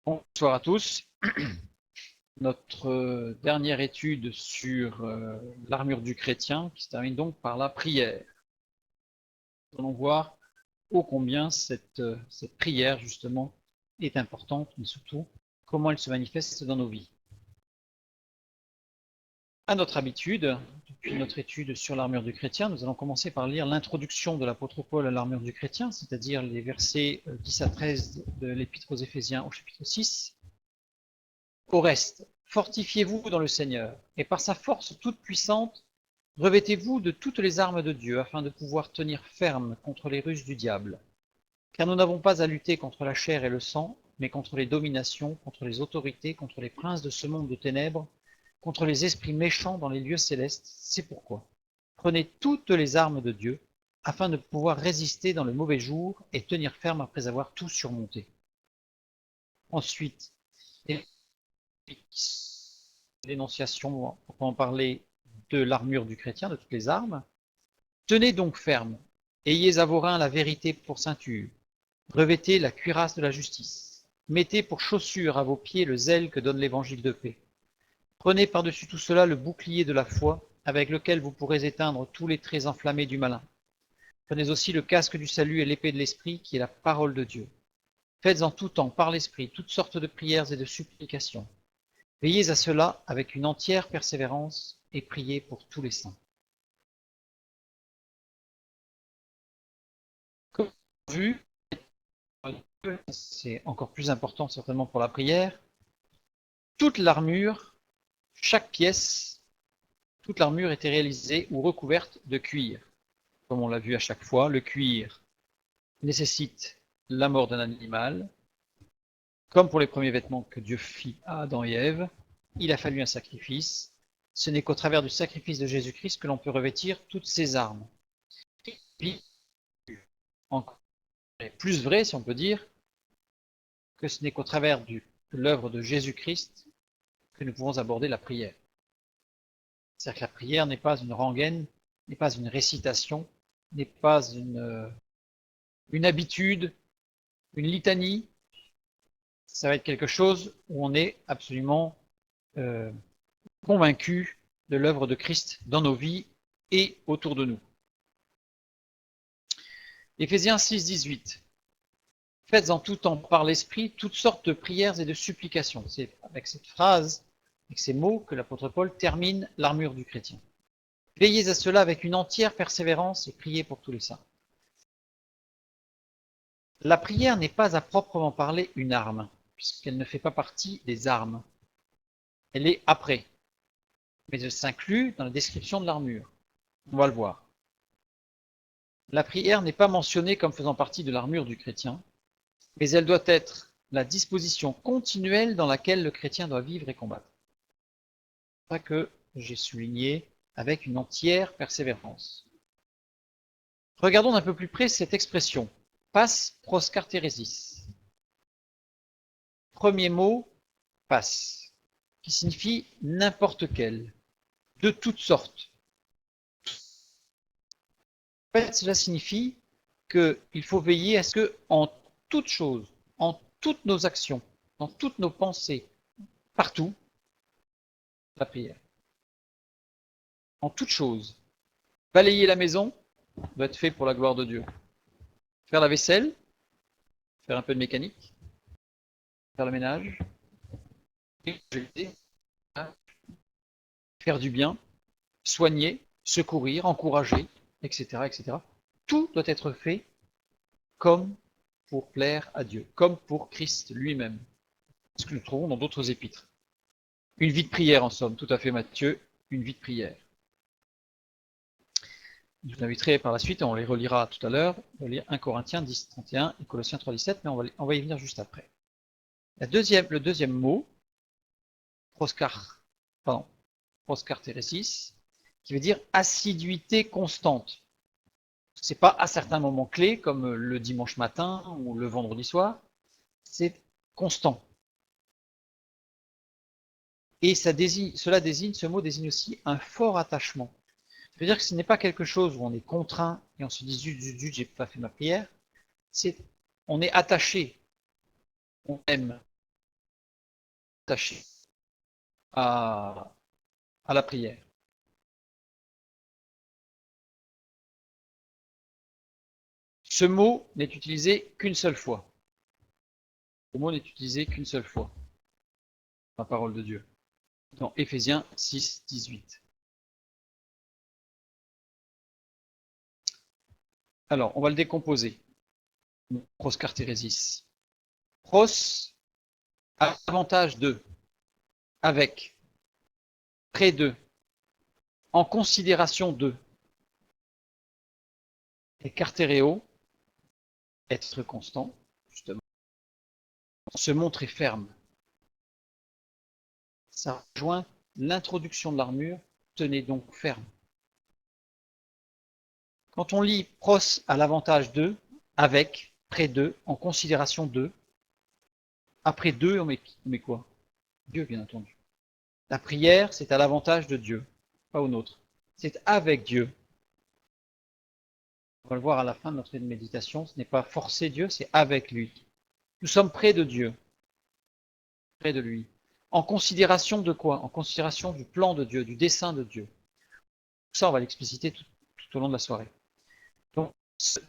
Bonsoir à tous. Notre dernière étude sur l'armure du chrétien qui se termine donc par la prière. Nous allons voir ô combien cette prière justement est importante, mais surtout comment elle se manifeste dans nos vies. À notre habitude, depuis notre étude sur l'armure du chrétien, nous allons commencer par lire l'introduction de l'apôtre Paul à l'armure du chrétien, c'est-à-dire les versets 10 à 13 de l'épître aux Éphésiens au chapitre 6. Au reste, fortifiez-vous dans le Seigneur, et par sa force toute puissante, revêtez-vous de toutes les armes de Dieu, afin de pouvoir tenir ferme contre les ruses du diable. Car nous n'avons pas à lutter contre la chair et le sang, mais contre les dominations, contre les autorités, contre les princes de ce monde de ténèbres, contre les esprits méchants dans les lieux célestes. C'est pourquoi prenez toutes les armes de Dieu, afin de pouvoir résister dans le mauvais jour et tenir ferme après avoir tout surmonté. Ensuite, l'énonciation pour en parler de l'armure du chrétien, de toutes les armes. Tenez donc ferme, ayez à vos reins la vérité pour ceinture, revêtez la cuirasse de la justice, mettez pour chaussure à vos pieds le zèle que donne l'évangile de paix. Prenez par-dessus tout cela le bouclier de la foi, avec lequel vous pourrez éteindre tous les traits enflammés du malin. Prenez aussi le casque du salut et l'épée de l'esprit, qui est la parole de Dieu. Faites en tout temps, par l'esprit, toutes sortes de prières et de supplications. Veillez à cela avec une entière persévérance et priez pour tous les saints. Comme vu, c'est encore plus important certainement pour la prière, toute l'armure, chaque pièce, toute l'armure était réalisée ou recouverte de cuir. Comme on l'a vu à chaque fois, le cuir nécessite la mort d'un animal. Comme pour les premiers vêtements que Dieu fit à Adam et Ève, il a fallu un sacrifice. Ce n'est qu'au travers du sacrifice de Jésus-Christ que l'on peut revêtir toutes ces armes. Puis, encore plus vrai, si on peut dire, que ce n'est qu'au travers de l'œuvre de Jésus-Christ que nous pouvons aborder la prière. C'est-à-dire que la prière n'est pas une rengaine, n'est pas une récitation, n'est pas une habitude, une litanie. Ça va être quelque chose où on est absolument convaincu de l'œuvre de Christ dans nos vies et autour de nous. Éphésiens 6, 18. Faites en tout temps par l'Esprit toutes sortes de prières et de supplications. C'est avec cette phrase, avec ces mots, que l'apôtre Paul termine l'armure du chrétien. Veillez à cela avec une entière persévérance et priez pour tous les saints. La prière n'est pas à proprement parler une arme, puisqu'elle ne fait pas partie des armes. Elle est après, mais elle s'inclut dans la description de l'armure. On va le voir. La prière n'est pas mentionnée comme faisant partie de l'armure du chrétien, mais elle doit être la disposition continuelle dans laquelle le chrétien doit vivre et combattre. C'est ça que j'ai souligné avec une entière persévérance. Regardons d'un peu plus près cette expression, pas proskartéresis. Premier mot, pas, qui signifie n'importe quel, de toutes sortes. En fait, cela signifie qu'il faut veiller à ce que, en toute chose, en toutes nos actions, dans toutes nos pensées, partout, la prière. En toute chose. Balayer la maison doit être fait pour la gloire de Dieu. Faire la vaisselle, faire un peu de mécanique, faire le ménage, faire du bien, soigner, secourir, encourager, etc., etc. Tout doit être fait comme pour plaire à Dieu, comme pour Christ lui-même. Ce que nous trouvons dans d'autres épîtres. Une vie de prière, en somme, tout à fait Matthieu, une vie de prière. Je vous inviterai par la suite, et on les relira tout à l'heure, de lire 1 Corinthiens 10, 31 et Colossiens 3, 17, mais on va y venir juste après. Le deuxième mot, proskartéresis, qui veut dire assiduité constante. C'est pas à certains moments clés, comme le dimanche matin ou le vendredi soir, c'est constant. Et ce mot désigne aussi un fort attachement. Ça veut dire que ce n'est pas quelque chose où on est contraint et on se dit zut, j'ai pas fait ma prière. On est attaché, on aime. attaché à la prière. Ce mot n'est utilisé qu'une seule fois. Ce mot n'est utilisé qu'une seule fois. La parole de Dieu. Dans Éphésiens 6, 18. Alors, on va le décomposer. Proskartérésis. Pros, avantage de, avec, près de, en considération de. Et cartéréo, être constant, justement, se montrer ferme. Ça rejoint l'introduction de l'armure, tenez donc ferme. Quand on lit pros à l'avantage de, avec, près de, en considération de, après deux, on met quoi? Dieu, bien entendu. La prière, c'est à l'avantage de Dieu, pas au nôtre. C'est avec Dieu. On va le voir à la fin de notre méditation, ce n'est pas forcer Dieu, c'est avec lui. Nous sommes près de Dieu, près de lui. En considération de quoi? En considération du plan de Dieu, du dessein de Dieu. Tout ça, on va l'expliciter tout au long de la soirée. Donc, ce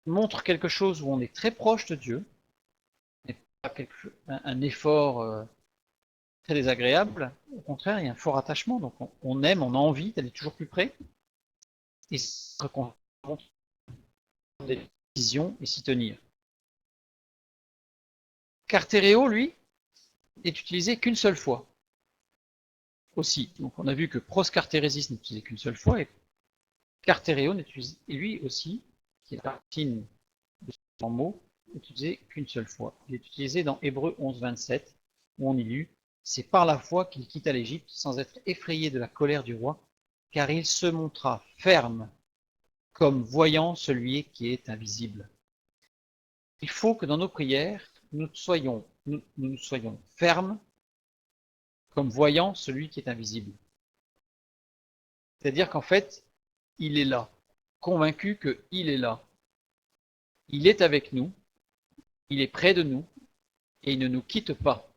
montre quelque chose où on est très proche de Dieu, pas un effort très désagréable. Au contraire, il y a un fort attachement. Donc, on aime, on a envie d'aller toujours plus près. Et se prendre des décisions et s'y tenir. Cartéréo, lui, est utilisé qu'une seule fois. Aussi. Donc, on a vu que proscartérésis n'est utilisé qu'une seule fois et cartéréo n'est utilisé, et lui aussi, qui est la racine de ce mot, n'est utilisé qu'une seule fois. Il est utilisé dans Hébreux 11, 27, où on y lit « C'est par la foi qu'il quitta l'Égypte sans être effrayé de la colère du roi, car il se montra ferme comme voyant celui qui est invisible. » Il faut que dans nos prières, nous soyons fermes comme voyant celui qui est invisible. C'est-à-dire qu'en fait, il est là, convaincu qu'il est là. Il est avec nous, il est près de nous, et il ne nous quitte pas.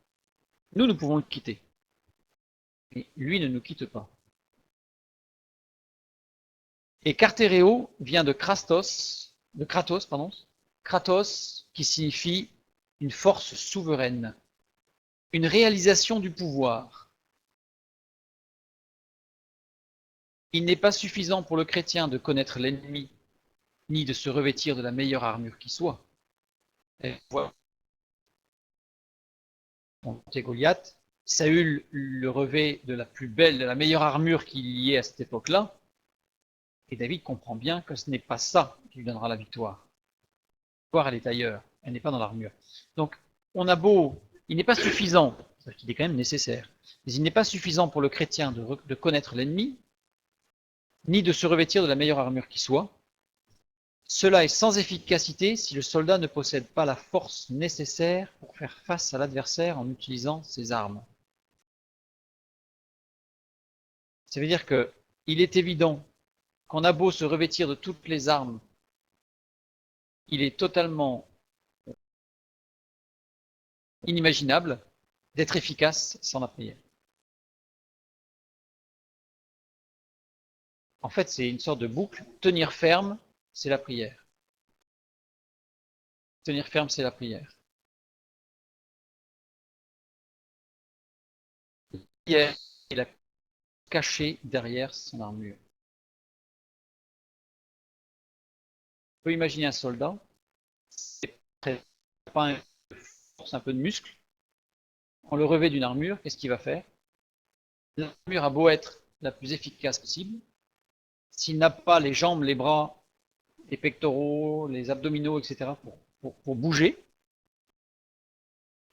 Nous pouvons le quitter, mais lui ne nous quitte pas. Et cartéréo vient de Kratos, Kratos qui signifie une force souveraine, une réalisation du pouvoir. Il n'est pas suffisant pour le chrétien de connaître l'ennemi, ni de se revêtir de la meilleure armure qui soit. Voilà. Goliath, Saül le revêt de la plus belle, de la meilleure armure qu'il y ait à cette époque-là, et David comprend bien que ce n'est pas ça qui lui donnera la victoire. La victoire, elle est ailleurs, elle n'est pas dans l'armure. Donc, on a beau, il n'est pas suffisant, c'est-à-dire qu'il est quand même nécessaire, mais il n'est pas suffisant pour le chrétien de connaître l'ennemi, ni de se revêtir de la meilleure armure qui soit. Cela est sans efficacité si le soldat ne possède pas la force nécessaire pour faire face à l'adversaire en utilisant ses armes. Ça veut dire qu'il est évident qu'on a beau se revêtir de toutes les armes, il est totalement inimaginable d'être efficace sans la prière. En fait, c'est une sorte de boucle. Tenir ferme, c'est la prière. Tenir ferme, c'est la prière. La prière, il a caché derrière son armure. On peut imaginer un soldat, c'est pas une force, un peu de muscle. On le revêt d'une armure, qu'est-ce qu'il va faire? L'armure a beau être la plus efficace possible, s'il n'a pas les jambes, les bras, les pectoraux, les abdominaux, etc. pour bouger,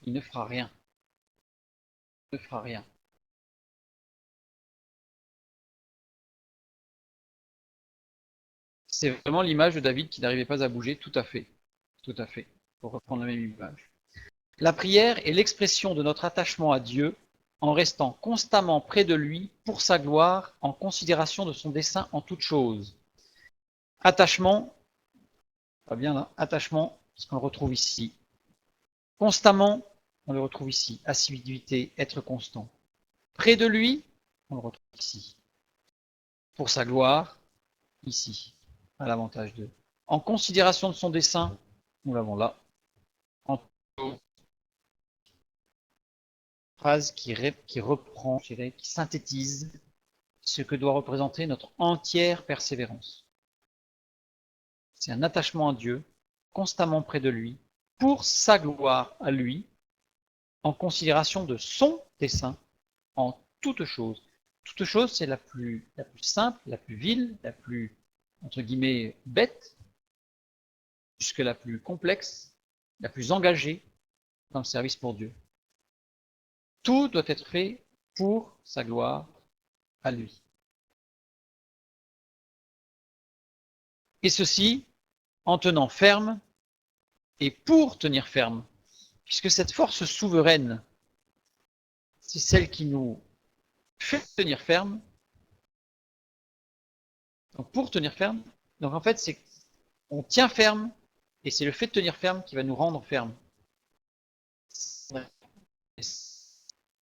il ne fera rien. Il ne fera rien. C'est vraiment l'image de David qui n'arrivait pas à bouger, tout à fait. Tout à fait, pour reprendre la même image. La prière est l'expression de notre attachement à Dieu en restant constamment près de lui pour sa gloire, en considération de son dessein en toutes choses. Attachement, pas bien là, attachement, ce qu'on retrouve ici. Constamment, on le retrouve ici. Assiduité, être constant. Près de lui, on le retrouve ici. Pour sa gloire, ici, à l'avantage d'eux. En considération de son dessein, nous l'avons là. En phrase qui reprend, je dirais, qui synthétise ce que doit représenter notre entière persévérance. C'est un attachement à Dieu, constamment près de lui, pour sa gloire à lui, en considération de son dessein en toute chose. Toute chose, c'est la plus simple, la plus vile, la plus, entre guillemets, bête, jusque la plus complexe, la plus engagée dans le service pour Dieu. Tout doit être fait pour sa gloire à lui. Et ceci en tenant ferme et pour tenir ferme, puisque cette force souveraine, c'est celle qui nous fait tenir ferme. Donc pour tenir ferme, donc en fait c'est on tient ferme et c'est le fait de tenir ferme qui va nous rendre ferme.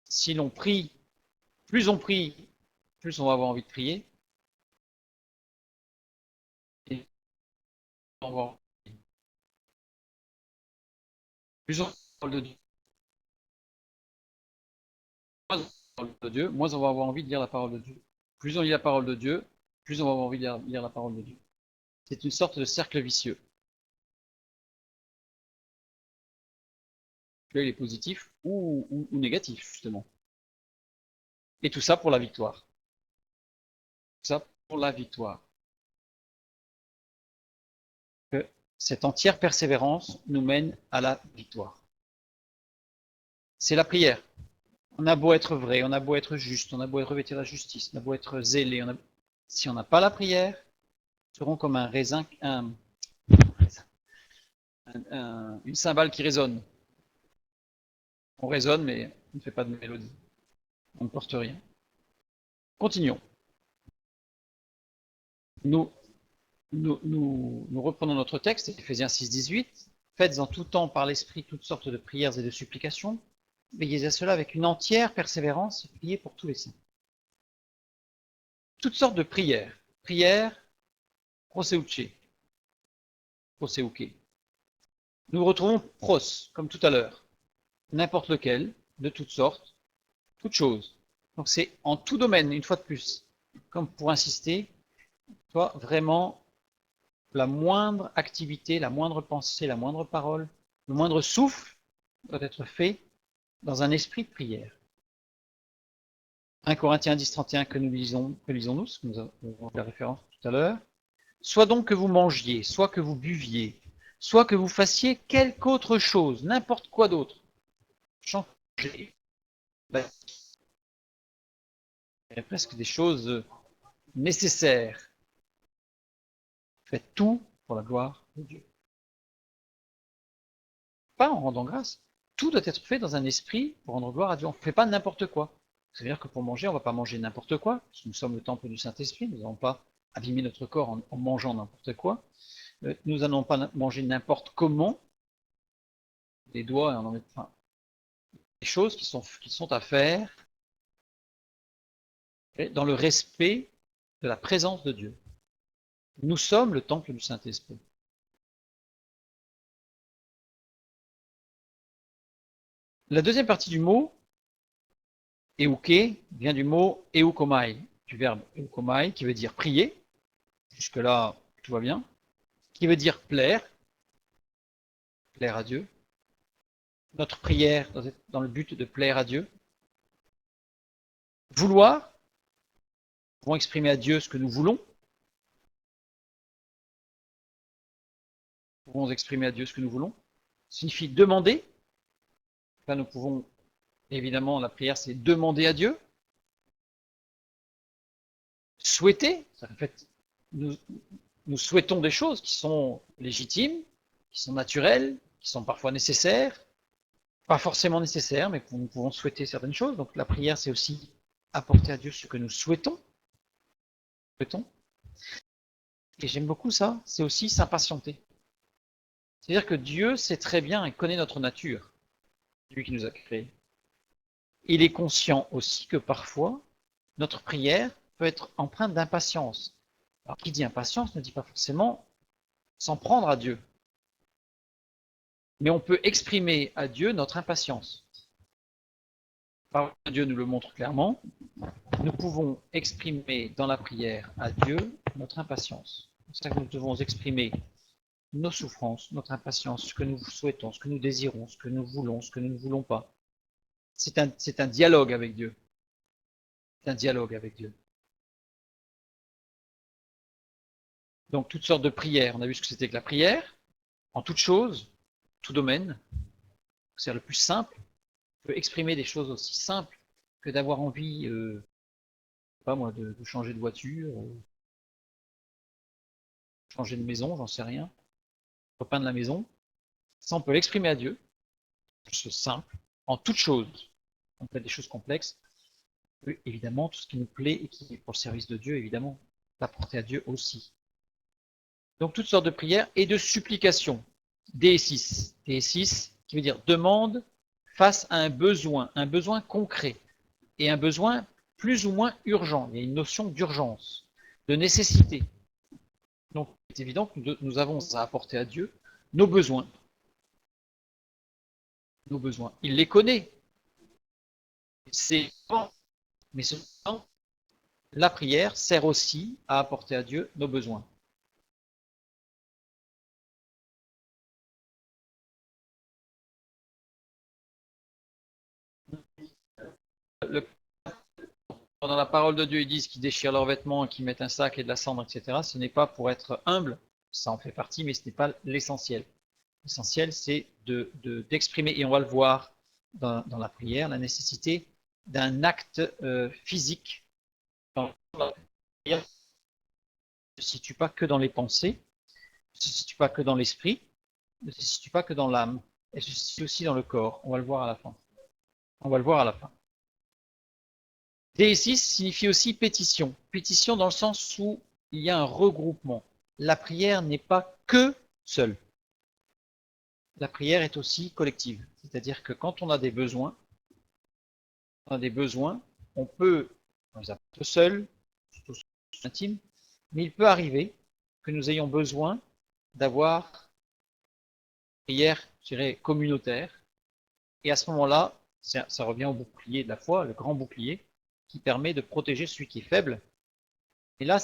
Si l'on prie, plus on prie, plus on va avoir envie de prier. Et on va plus on parle de Dieu, moins on va avoir envie de lire la parole de Dieu. Plus on lit la parole de Dieu, plus on va avoir envie de lire la parole de Dieu. C'est une sorte de cercle vicieux. Il est positif ou négatif, justement. Et tout ça pour la victoire. Tout ça pour la victoire. Que cette entière persévérance nous mène à la victoire. C'est la prière. On a beau être vrai, on a beau être juste, on a beau être revêtir la justice, on a beau être zélé, si on n'a pas la prière, nous serons comme un raisin, une cymbale qui résonne. On résonne, mais on ne fait pas de mélodie. On ne porte rien. Continuons. Nous reprenons notre texte, Éphésiens 6, 18. Faites en tout temps par l'Esprit toutes sortes de prières et de supplications. Veillez à cela avec une entière persévérance et priez pour tous les saints. Toutes sortes de prières. Prières, proseuche, proseuke. Nous retrouvons pros, comme tout à l'heure. N'importe lequel, de toutes sortes, toutes choses. Donc c'est en tout domaine, une fois de plus, comme pour insister, toi, vraiment, la moindre activité, la moindre pensée, la moindre parole, le moindre souffle doit être fait dans un esprit de prière. 1 Corinthiens 10, 31 que lisons-nous, ce que nous avons fait la référence tout à l'heure. Soit donc que vous mangiez, soit que vous buviez, soit que vous fassiez quelque autre chose, n'importe quoi d'autre. Changer. Ben, il y a presque des choses nécessaires. Faites tout pour la gloire de Dieu. Pas en rendant grâce. Tout doit être fait dans un esprit pour rendre gloire à Dieu. On ne fait pas n'importe quoi. C'est-à-dire que pour manger, on ne va pas manger n'importe quoi, parce que nous sommes le temple du Saint-Esprit, nous n'allons pas abîmer notre corps en mangeant n'importe quoi. Nous n'allons pas manger n'importe comment, les doigts, en enfin, des choses qui sont à faire dans le respect de la présence de Dieu. Nous sommes le temple du Saint-Esprit. La deuxième partie du mot, euké, vient du mot eukomai, du verbe eukomai, qui veut dire prier. Jusque-là, tout va bien. Qui veut dire plaire, plaire à Dieu. Notre prière doit être dans le but de plaire à Dieu. Vouloir, nous pouvons exprimer à Dieu ce que nous voulons. Nous pouvons exprimer à Dieu ce que nous voulons. Ça signifie demander. Là, nous pouvons, évidemment, la prière, c'est demander à Dieu. Souhaiter, en fait, nous souhaitons des choses qui sont légitimes, qui sont naturelles, qui sont parfois nécessaires, pas forcément nécessaires, mais nous pouvons souhaiter certaines choses. Donc la prière, c'est aussi apporter à Dieu ce que nous souhaitons. Et j'aime beaucoup ça, c'est aussi s'impatienter. C'est-à-dire que Dieu sait très bien et connaît notre nature. lui qui nous a créés. Il est conscient aussi que parfois, notre prière peut être empreinte d'impatience. Alors, qui dit impatience ne dit pas forcément s'en prendre à Dieu. Mais on peut exprimer à Dieu notre impatience. La parole de Dieu nous le montre clairement. Nous pouvons exprimer dans la prière à Dieu notre impatience. C'est ça que nous devons exprimer nos souffrances, notre impatience, ce que nous souhaitons, ce que nous désirons, ce que nous voulons, ce que nous ne voulons pas. C'est un dialogue avec Dieu. C'est un dialogue avec Dieu. Donc, toutes sortes de prières. On a vu ce que c'était que la prière, en toute chose, tout domaine. C'est le plus simple. On peut exprimer des choses aussi simples que d'avoir envie, pas moi, de changer de voiture, changer de maison, j'en sais rien, repeindre la maison. Ça, on peut l'exprimer à Dieu. C'est simple, en toute chose. On fait des choses complexes. Évidemment, tout ce qui nous plaît et qui est pour le service de Dieu, évidemment, l'apporter à Dieu aussi. Donc, toutes sortes de prières et de supplications. D6. D6, qui veut dire demande face à un besoin concret et un besoin plus ou moins urgent. Il y a une notion d'urgence, de nécessité. Donc, c'est évident que nous avons à apporter à Dieu nos besoins. Nos besoins. Il les connaît. C'est bon. Mais cependant, la prière sert aussi à apporter à Dieu nos besoins. Le, Dans la parole de Dieu, ils disent qu'ils déchirent leurs vêtements, qu'ils mettent un sac et de la cendre, etc. Ce n'est pas pour être humble, ça en fait partie, mais ce n'est pas l'essentiel. L'essentiel, c'est d'exprimer, et on va le voir dans la prière, la nécessité d'un acte physique. Dans la prière, ne se situe pas que dans les pensées, ne se situe pas que dans l'esprit, ne se situe pas que dans l'âme, elle se situe aussi dans le corps. On va le voir à la fin. On va le voir à la fin. D6 signifie aussi pétition. Pétition dans le sens où il y a un regroupement. La prière n'est pas que seule. La prière est aussi collective. C'est-à-dire que quand on a des besoins, on peut les apporter seul, surtout intime, mais il peut arriver que nous ayons besoin d'avoir une prière, je dirais, communautaire. Et à ce moment-là, ça revient au bouclier de la foi, le grand bouclier, qui permet de protéger celui qui est faible. Et là,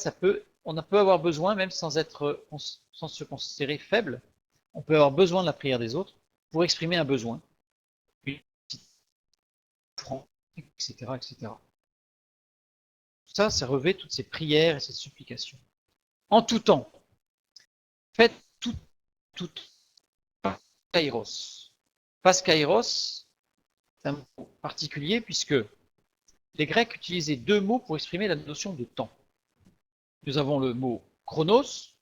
on peut avoir besoin, même sans se considérer faible, on peut avoir besoin de la prière des autres pour exprimer un besoin, etc., etc. Ça revêt toutes ces prières et ces supplications. En tout temps, faites tout kairos. Pas kairos, c'est un mot particulier puisque les Grecs utilisaient deux mots pour exprimer la notion de temps. Nous avons le mot chronos,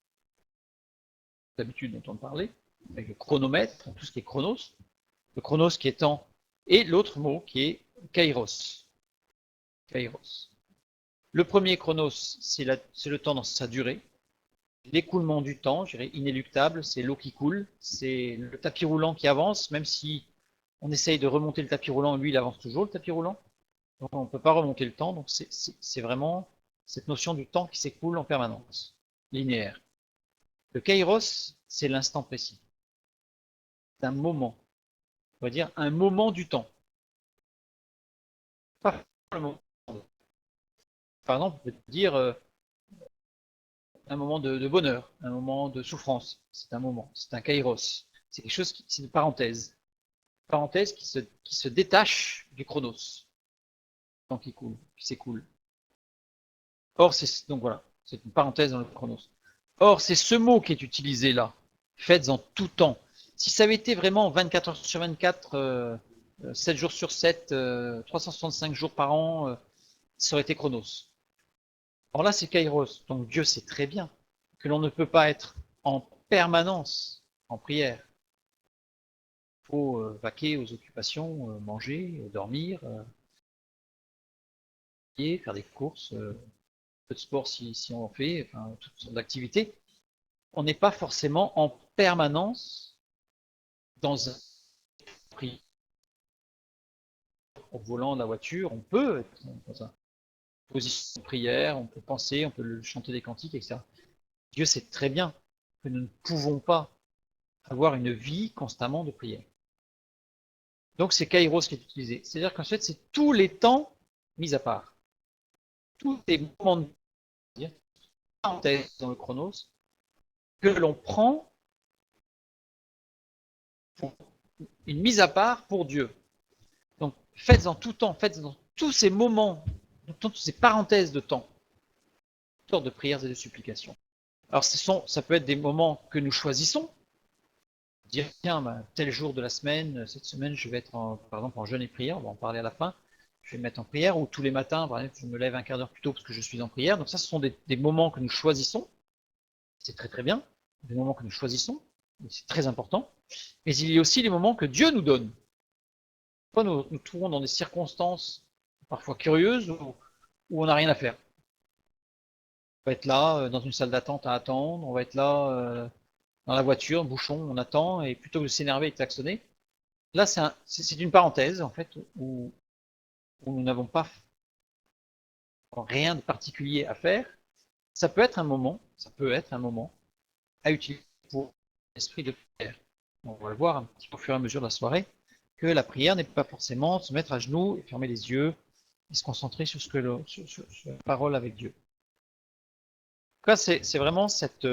d'habitude dont on parlait, avec le chronomètre, tout ce qui est chronos, le chronos qui est temps, et l'autre mot qui est kairos. Kairos. Le premier chronos, c'est le temps dans sa durée. L'écoulement du temps, je dirais inéluctable, c'est l'eau qui coule, c'est le tapis roulant qui avance, même si on essaye de remonter le tapis roulant, lui il avance toujours le tapis roulant. Donc on ne peut pas remonter le temps, donc c'est vraiment cette notion du temps qui s'écoule en permanence, linéaire. Le kairos, c'est l'instant précis. C'est un moment. On va dire un moment du temps. Pas le moment. Par exemple, on peut dire un moment de bonheur, un moment de souffrance. C'est un moment, c'est un kairos. C'est quelque chose, c'est une parenthèse. Une parenthèse qui se détache du chronos. Le temps qui coule, qui s'écoule. Or, donc voilà, c'est une parenthèse dans le chronos. Or, c'est ce mot qui est utilisé là. Faites en tout temps. Si ça avait été vraiment 24 heures sur 24, 7 jours sur 7, 365 jours par an, ça aurait été chronos. Or là, c'est kairos. Donc Dieu sait très bien que l'on ne peut pas être en permanence en prière. Il faut vaquer aux occupations, manger, dormir, faire des courses, un peu de sport si on en fait, enfin, toutes sortes d'activités. On n'est pas forcément en permanence dans un prière. au volant de la voiture, on peut être dans une position de prière, on peut penser, on peut chanter des cantiques, etc. Dieu sait très bien que nous ne pouvons pas avoir une vie constamment de prière. Donc c'est kairos qui est utilisé. C'est-à-dire qu'en fait, c'est tous les temps mis à part. Tous les moments de parenthèse dans le chronos que l'on prend pour une mise à part pour Dieu. Donc faites en tout temps, faites dans tous ces moments, dans toutes ces parenthèses de temps, sortes de prières et de supplications. Alors ça peut être des moments que nous choisissons. Dire tiens, tel jour de la semaine, cette semaine je vais être par exemple en jeûne et prière, on va en parler à la fin. Je vais me mettre en prière, ou tous les matins, par exemple, je me lève un quart d'heure plus tôt parce que je suis en prière. Donc ça, ce sont des moments que nous choisissons. C'est très très bien, des moments que nous choisissons, c'est très important. Mais il y a aussi les moments que Dieu nous donne. Parfois, nous trouvons dans des circonstances parfois curieuses où on n'a rien à faire. On va être là, dans une salle d'attente à attendre, on va être là, dans la voiture, bouchon, on attend, et plutôt que de s'énerver et de klaxonner, là c'est une parenthèse en fait où nous n'avons pas rien de particulier à faire. Ça peut être un moment à utiliser pour l'esprit de prière. On va le voir un petit peu au fur et à mesure de la soirée, que la prière n'est pas forcément se mettre à genoux et fermer les yeux et se concentrer sur sur la parole avec Dieu. En tout cas, c'est vraiment cette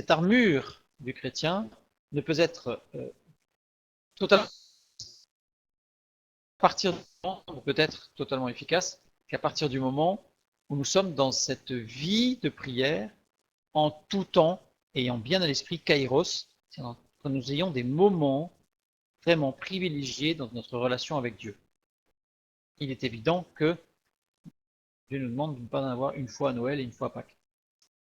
armure du chrétien ne peut être totalement à partir du moment où peut être totalement efficace qu'à partir du moment où nous sommes dans cette vie de prière en tout temps, ayant bien à l'esprit kairos, quand nous ayons des moments vraiment privilégiés dans notre relation avec Dieu. Il est évident que Dieu nous demande de ne pas en avoir une fois à Noël et une fois à Pâques.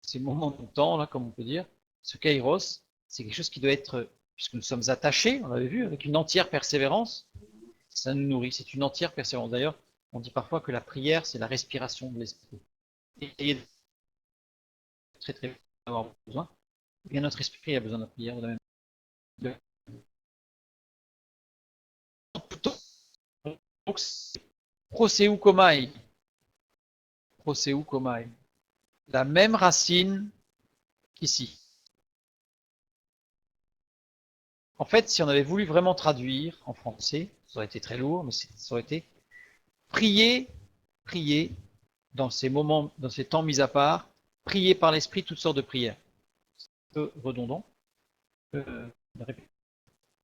Ces moments de temps, là, comme on peut dire, ce kairos, c'est quelque chose qui doit être, puisque nous sommes attachés, on l'avait vu, avec une entière persévérance, ça nous nourrit, c'est une entière persévérance. D'ailleurs, on dit parfois que la prière, c'est la respiration de l'esprit. Et très très avoir besoin. Et bien notre esprit a besoin de la prière de la même. Donc, proseu komai, proseu komai, la même racine qu'ici. En fait, si on avait voulu vraiment traduire en français, ça aurait été très lourd, mais ça aurait été prier, prier dans ces moments, dans ces temps mis à part, prier par l'esprit toutes sortes de prières. C'est un peu redondant.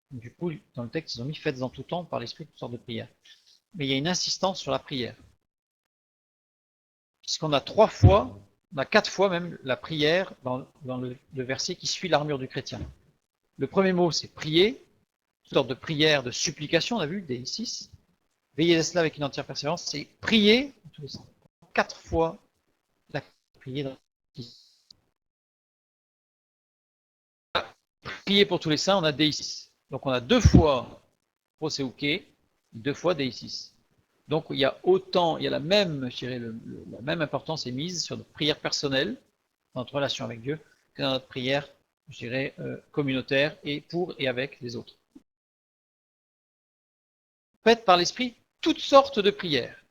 Du coup, dans le texte, ils ont mis faites en tout temps par l'esprit toutes sortes de prières. Mais il y a une insistance sur la prière. Puisqu'on a 3 fois, on a 4 fois même la prière dans le verset qui suit l'armure du chrétien. Le premier mot, c'est prier, une sorte de prière, de supplication, on a vu, des 6. Veillez à cela avec une entière persévérance, c'est prier, 4 fois la prier dans prier pour tous les saints, on a Dei6. Donc on a 2 fois Proseuke, 2 fois Dei6. Donc il y a autant, il y a la même, je dirais, la même importance est mise sur notre prière personnelle, dans notre relation avec Dieu, que dans notre prière, je dirais, communautaire et pour et avec les autres. Faites par l'esprit toutes sortes de prières.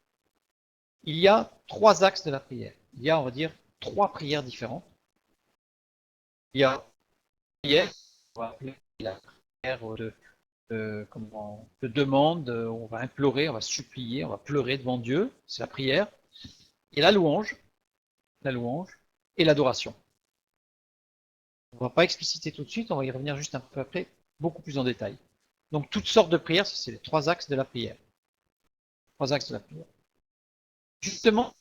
Il y a 3 axes de la prière. Il y a, on va dire, 3 prières différentes. Il y a la prière, on va appeler la prière de demande, on va implorer, on va supplier, on va pleurer devant Dieu, c'est la prière. Et la louange et l'adoration. On ne va pas expliciter tout de suite, on va y revenir juste un peu après, beaucoup plus en détail. Donc toutes sortes de prières, c'est les 3 axes de la prière. 3 axes de la prière. Justement,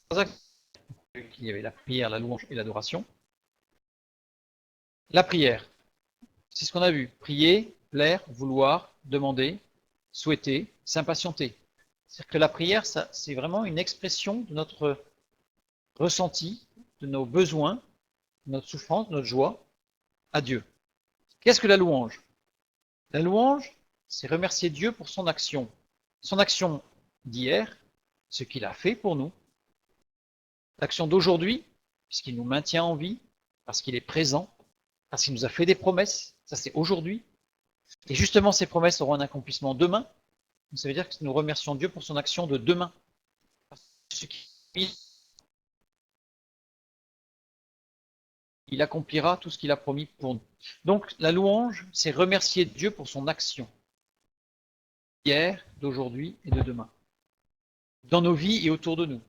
il y avait la prière, la louange et l'adoration. La prière, c'est ce qu'on a vu. Prier, plaire, vouloir, demander, souhaiter, s'impatienter. C'est-à-dire que la prière, c'est vraiment une expression de notre ressenti, de nos besoins, de notre souffrance, de notre joie à Dieu. Qu'est-ce que la louange? La louange, c'est remercier Dieu pour son action. Son action d'hier, ce qu'il a fait pour nous. L'action d'aujourd'hui, puisqu'il nous maintient en vie, parce qu'il est présent, parce qu'il nous a fait des promesses. Ça, c'est aujourd'hui. Et justement, ces promesses auront un accomplissement demain. Ça veut dire que nous remercions Dieu pour son action de demain. Ce il accomplira tout ce qu'il a promis pour nous. Donc la louange, c'est remercier Dieu pour son action, d'hier, d'aujourd'hui et de demain, dans nos vies et autour de nous,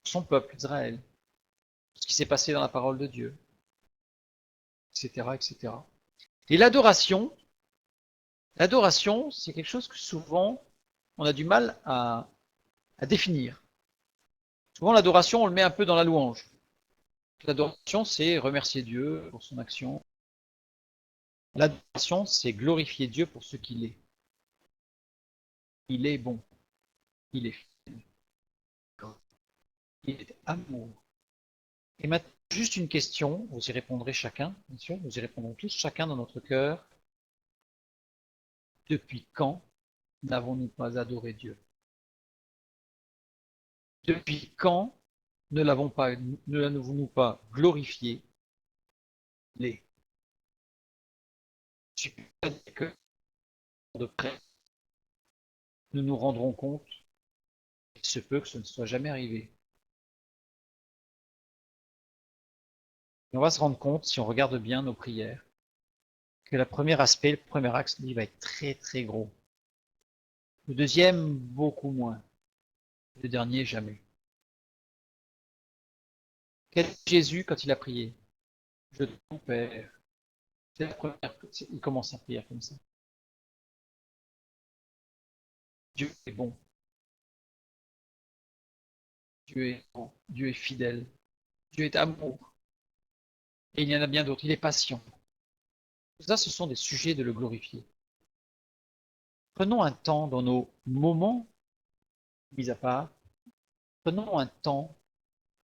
son peuple, Israël, ce qui s'est passé dans la parole de Dieu, etc., etc. Et l'adoration, c'est quelque chose que souvent on a du mal à définir. Souvent l'adoration, on le met un peu dans la louange. L'adoration, c'est remercier Dieu pour son action. L'adoration, c'est glorifier Dieu pour ce qu'il est. Il est bon, il est fidèle, il est amour. Et maintenant, juste une question, vous y répondrez chacun, bien sûr, nous y répondrons tous, chacun dans notre cœur. Depuis quand n'avons-nous pas adoré Dieu? Depuis quand ne l'avons-nous pas glorifié? Les. Que de près, nous nous rendrons compte qu'il se peut que ce ne soit jamais arrivé. Et on va se rendre compte, si on regarde bien nos prières, que le premier aspect, le premier axe, lui, va être très très gros. Le deuxième, beaucoup moins. Le dernier, jamais. Quel est Jésus quand il a prié? Je te Père. C'est la première, il commence sa prière comme ça. Dieu est bon. Dieu est bon. Dieu est fidèle. Dieu est amour. Et il y en a bien d'autres. Il est patient. Tout ça, ce sont des sujets de le glorifier. Prenons un temps dans nos moments, mis à part, prenons un temps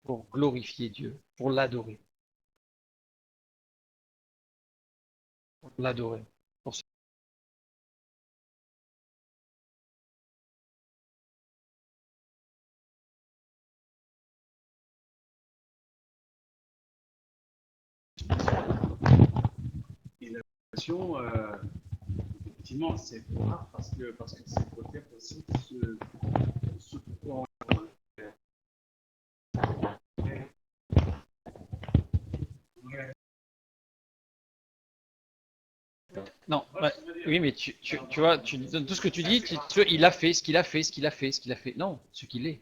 pour glorifier Dieu, pour l'adorer. Pour l'adorer. Pour Et la relation, effectivement, c'est rare parce que c'est peut-être aussi ce pourquoi non, ouais, oui, mais tu vois, tout ce que tu dis, il a fait, ce qu'il a fait, ce qu'il a fait, ce qu'il a fait. Non, ce qu'il est.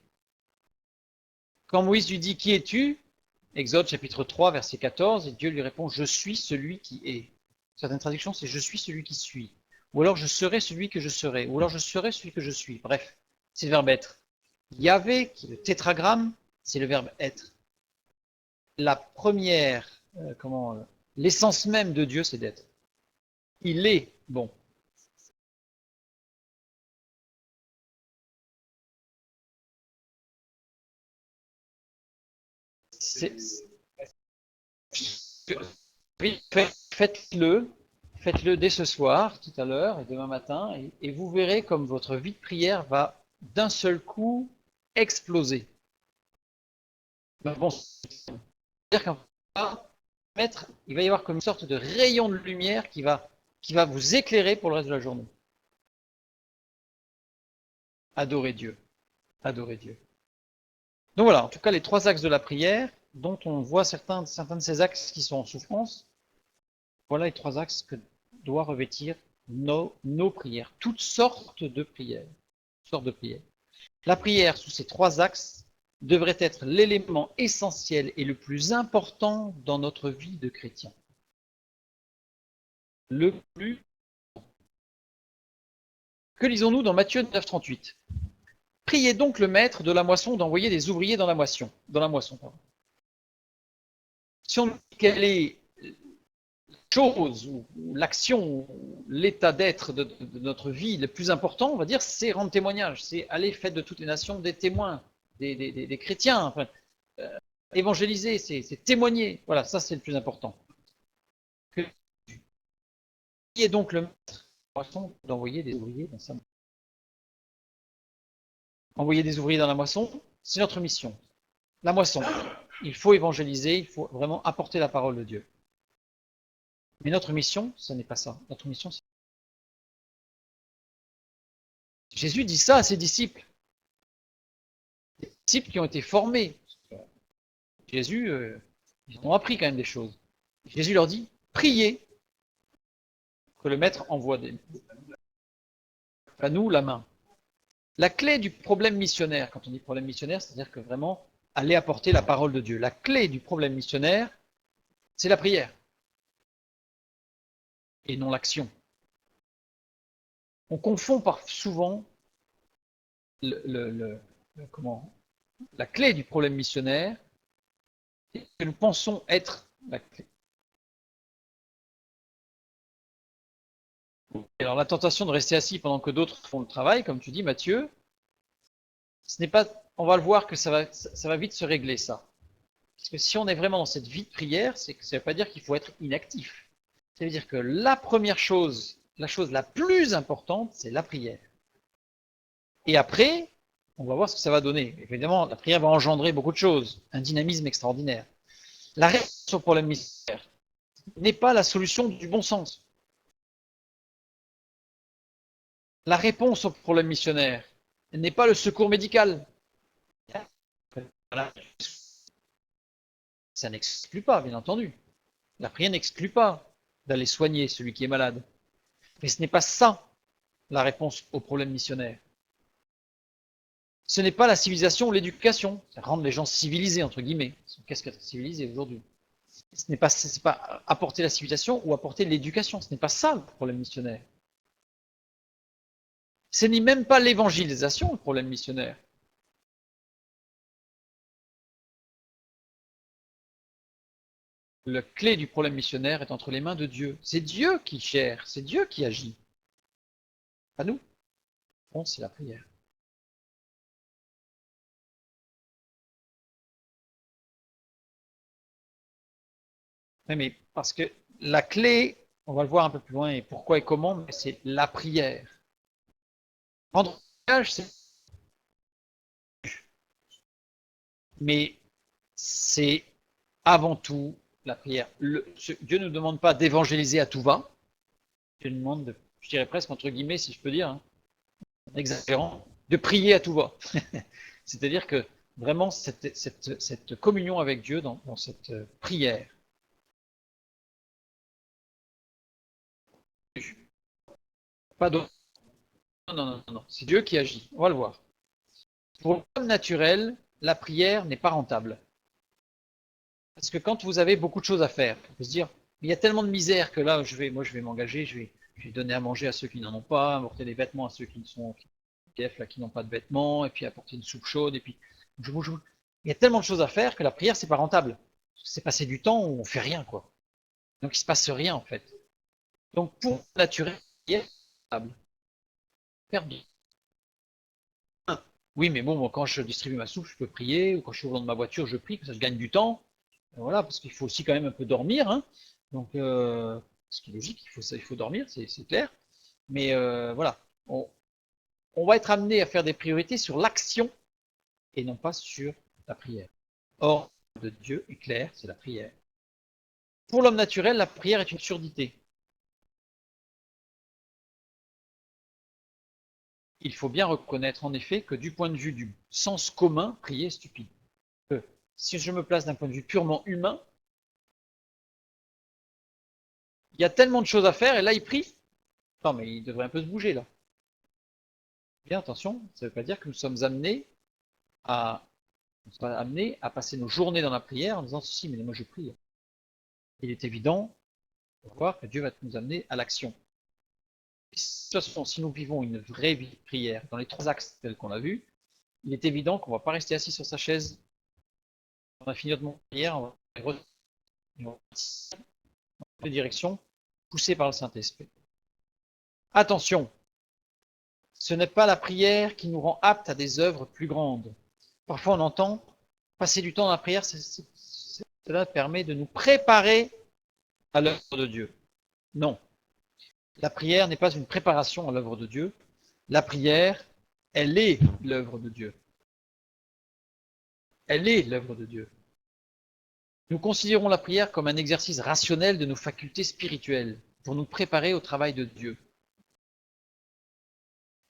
Quand Moïse lui dit, qui es-tu? Exode chapitre 3, verset 14, et Dieu lui répond, je suis celui qui est. Certaines traductions, c'est je suis celui qui suis. Ou alors je serai celui que je serai. Ou alors je serai celui que je suis. Bref, c'est le verbe être. Yahvé, qui est le tétragramme, c'est le verbe être. La première, l'essence même de Dieu, c'est d'être. Il est bon. C'est, faites-le, faites-le dès ce soir, tout à l'heure et demain matin, et vous verrez comme votre vie de prière va d'un seul coup exploser. Bon, c'est-à-dire qu'un il va y avoir comme une sorte de rayon de lumière qui va vous éclairer pour le reste de la journée. Adorez Dieu. Adorez Dieu. Donc voilà, en tout cas, les trois axes de la prière, dont on voit certains de ces axes qui sont en souffrance, voilà les trois axes que doit revêtir nos prières. Toutes sortes de prières. Toutes sortes de prières. La prière sous ces trois axes devrait être l'élément essentiel et le plus important dans notre vie de chrétien. Le plus. Que lisons-nous dans Matthieu 9,38? Priez donc le maître de la moisson d'envoyer des ouvriers dans la moisson. Pardon. Si on dit quelle est la chose ou l'action, l'état d'être de notre vie le plus important, on va dire, c'est rendre témoignage, c'est aller faire de toutes les nations des témoins, des chrétiens, enfin, évangéliser, c'est témoigner. Voilà, ça c'est le plus important. Qui est donc le maître de la moisson d'envoyer des ouvriers dans sa moisson? Envoyer des ouvriers dans la moisson, c'est notre mission. La moisson. Il faut évangéliser, il faut vraiment apporter la parole de Dieu. Mais notre mission, ce n'est pas ça. Notre mission, c'est Jésus dit ça à ses disciples. Des disciples qui ont été formés. Jésus, ils ont appris quand même des choses. Jésus leur dit, priez que le maître envoie à nous la main. La clé du problème missionnaire, quand on dit problème missionnaire, c'est-à-dire que vraiment aller apporter la parole de Dieu. La clé du problème missionnaire, c'est la prière et non l'action. On confond souvent la clé du problème missionnaire que nous pensons être la clé. Et alors la tentation de rester assis pendant que d'autres font le travail, comme tu dis Mathieu, ce n'est pas, on va le voir que ça va vite se régler ça. Parce que si on est vraiment dans cette vie de prière, ça ne veut pas dire qu'il faut être inactif. Ça veut dire que la première chose, la chose la plus importante, c'est la prière. Et après, on va voir ce que ça va donner. Évidemment, la prière va engendrer beaucoup de choses, un dynamisme extraordinaire. La réponse au problème missionnaire n'est pas la solution du bon sens. La réponse au problème missionnaire n'est pas le secours médical. Ça n'exclut pas, bien entendu. La prière n'exclut pas d'aller soigner celui qui est malade. Mais ce n'est pas ça la réponse au problème missionnaire. Ce n'est pas la civilisation ou l'éducation. Ça rendre les gens civilisés, entre guillemets. Qu'est-ce qu'être civilisé aujourd'hui? Ce n'est pas apporter la civilisation ou apporter l'éducation. Ce n'est pas ça le problème missionnaire. Ce n'est même pas l'évangélisation le problème missionnaire. La clé du problème missionnaire est entre les mains de Dieu. C'est Dieu qui gère, c'est Dieu qui agit. Pas nous. Bon, c'est la prière. Oui, mais parce que la clé, on va le voir un peu plus loin, et pourquoi et comment, mais c'est la prière. Rendre témoignage, mais c'est avant tout la prière. Dieu ne nous demande pas d'évangéliser à tout va. Dieu nous demande, je dirais presque entre guillemets, si je peux dire, en exagérant, de prier à tout va. C'est-à-dire que vraiment cette communion avec Dieu dans cette prière. Pas d'autre. Non. C'est Dieu qui agit. On va le voir. Pour l'homme naturel, la prière n'est pas rentable. Parce que quand vous avez beaucoup de choses à faire, on peut se dire, il y a tellement de misère que là, moi, je vais m'engager, je vais donner à manger à ceux qui n'en ont pas, apporter des vêtements à ceux qui n'ont pas de vêtements, et puis apporter une soupe chaude, et puis il y a tellement de choses à faire que la prière, c'est pas rentable. C'est passer du temps où on fait rien, quoi. Donc il se passe rien, en fait. Donc pour le naturel, la prière, c'est rentable. Perdre. Oui, mais bon, quand je distribue ma soupe, je peux prier, ou quand je suis au volant de ma voiture, je prie, que ça je gagne du temps. Voilà, parce qu'il faut aussi quand même un peu dormir, hein. Donc, ce qui est logique, il faut dormir, c'est clair. Mais voilà, on va être amené à faire des priorités sur l'action et non pas sur la prière. Or, de Dieu est clair, c'est la prière. Pour l'homme naturel, la prière est une surdité. Il faut bien reconnaître en effet que du point de vue du sens commun, prier est stupide. Si je me place d'un point de vue purement humain, il y a tellement de choses à faire et là il prie. Non mais il devrait un peu se bouger là. Bien attention, ça ne veut pas dire que nous sommes amenés à passer nos journées dans la prière en disant ceci, mais moi je prie. Il est évident de voir que Dieu va nous amener à l'action. De toute façon, si nous vivons une vraie vie de prière dans les trois axes tels qu'on l'a vu, il est évident qu'on ne va pas rester assis sur sa chaise. On a fini notre prière, on va dans les directions poussées par le Saint-Esprit. Attention, ce n'est pas la prière qui nous rend aptes à des œuvres plus grandes. Parfois on entend passer du temps dans la prière, cela permet de nous préparer à l'œuvre de Dieu. Non, la prière n'est pas une préparation à l'œuvre de Dieu. La prière, elle est l'œuvre de Dieu. Elle est l'œuvre de Dieu. Nous considérons la prière comme un exercice rationnel de nos facultés spirituelles pour nous préparer au travail de Dieu.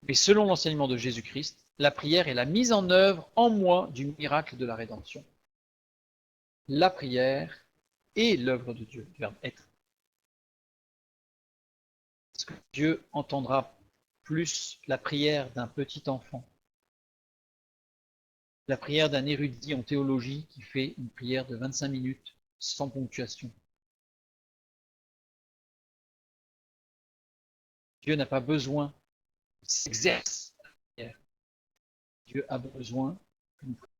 Mais selon l'enseignement de Jésus-Christ, la prière est la mise en œuvre en moi du miracle de la rédemption. La prière est l'œuvre de Dieu, du verbe être. Est-ce que Dieu entendra plus la prière d'un petit enfant, la prière d'un érudit en théologie qui fait une prière de 25 minutes sans ponctuation? Dieu n'a pas besoin qu'il s'exerce à la prière. Dieu a besoin d'une prière.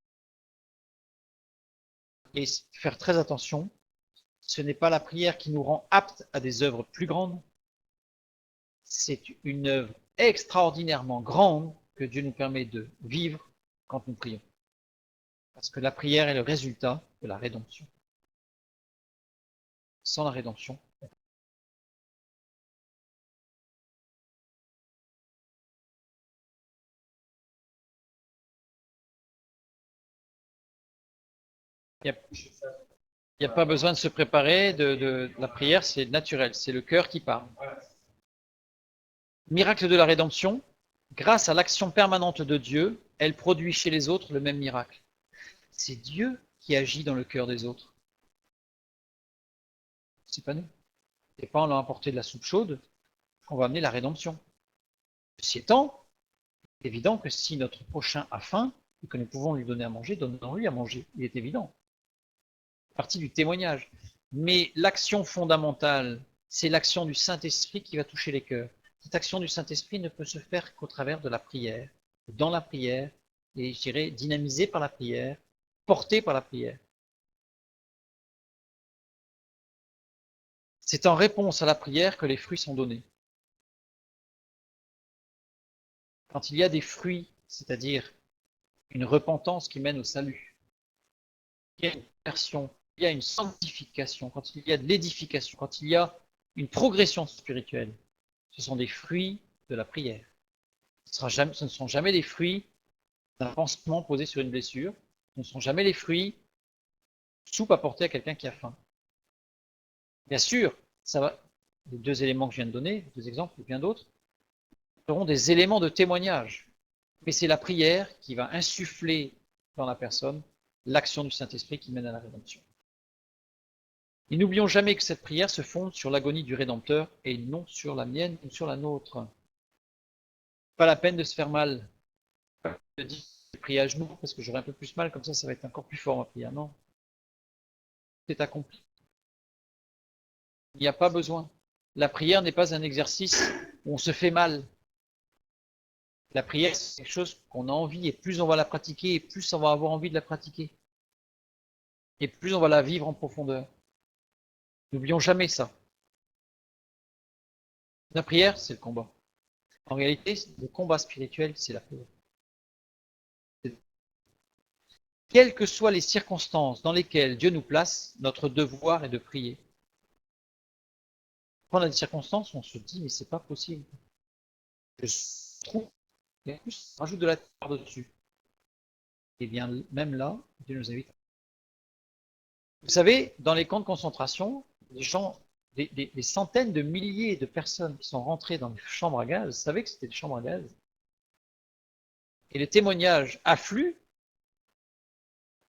Et faire très attention, ce n'est pas la prière qui nous rend aptes à des œuvres plus grandes, c'est une œuvre extraordinairement grande que Dieu nous permet de vivre quand nous prions. Parce que la prière est le résultat de la rédemption. Sans la rédemption, il n'y a pas besoin de se préparer. La prière, c'est naturel, c'est le cœur qui parle. Miracle de la rédemption, grâce à l'action permanente de Dieu, elle produit chez les autres le même miracle. C'est Dieu qui agit dans le cœur des autres. C'est pas nous. C'est pas en leur apporter de la soupe chaude qu'on va amener la rédemption. Ceci étant, c'est évident que si notre prochain a faim et que nous pouvons lui donner à manger, donnons-lui à manger. Il est évident. C'est partie du témoignage. Mais l'action fondamentale, c'est l'action du Saint-Esprit qui va toucher les cœurs. Cette action du Saint-Esprit ne peut se faire qu'au travers de la prière, dans la prière, et je dirais dynamisée par la prière, portée par la prière. C'est en réponse à la prière que les fruits sont donnés. Quand il y a des fruits, c'est-à-dire une repentance qui mène au salut, il y a une conversion, il y a une sanctification, quand il y a de l'édification, quand il y a une progression spirituelle, ce sont des fruits de la prière. Ce ne sont jamais des fruits d'un pansement posé sur une blessure, ce ne sont jamais les fruits soupe apportée à quelqu'un qui a faim. Bien sûr, ça va, les deux éléments que je viens de donner, deux exemples et bien d'autres, seront des éléments de témoignage. Mais c'est la prière qui va insuffler dans la personne l'action du Saint-Esprit qui mène à la rédemption. Et n'oublions jamais que cette prière se fonde sur l'agonie du Rédempteur et non sur la mienne ou sur la nôtre. Pas la peine de se faire mal. De dire prier à genoux parce que j'aurai un peu plus mal, comme ça va être encore plus fort ma prière. Non. C'est accompli. Il n'y a pas besoin. La prière n'est pas un exercice où on se fait mal. La prière, c'est quelque chose qu'on a envie, et plus on va la pratiquer, et plus on va avoir envie de la pratiquer. Et plus on va la vivre en profondeur. N'oublions jamais ça. La prière, c'est le combat. En réalité, le combat spirituel, c'est la prière. Quelles que soient les circonstances dans lesquelles Dieu nous place, notre devoir est de prier. Quand on a des circonstances, on se dit, mais c'est pas possible. Je trouve, et en plus, on rajoute de la terre dessus. Et bien, même là, Dieu nous invite. Vous savez, dans les camps de concentration, les gens, des centaines de milliers de personnes qui sont rentrées dans les chambres à gaz, vous savez que c'était des chambres à gaz. Et les témoignages affluent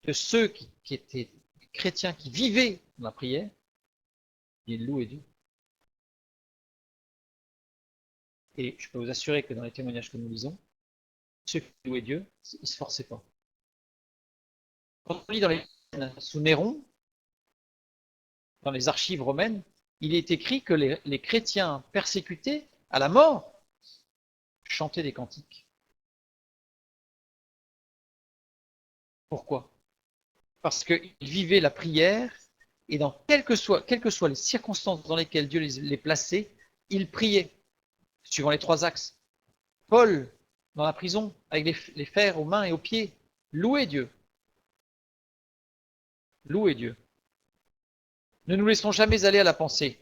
de ceux qui étaient chrétiens, qui vivaient dans la prière, ils louent Dieu. Et je peux vous assurer que dans les témoignages que nous lisons, ceux qui louaient Dieu, ils ne se forçaient pas. Quand on lit dans les sous Néron, dans les archives romaines, il est écrit que les chrétiens persécutés à la mort chantaient des cantiques. Pourquoi? Parce qu'ils vivaient la prière et dans quelles que soient les circonstances dans lesquelles Dieu les plaçait, ils priaient, suivant les trois axes. Paul, dans la prison, avec les fers aux mains et aux pieds, louait Dieu. Louait Dieu. Ne nous laissons jamais aller à la pensée.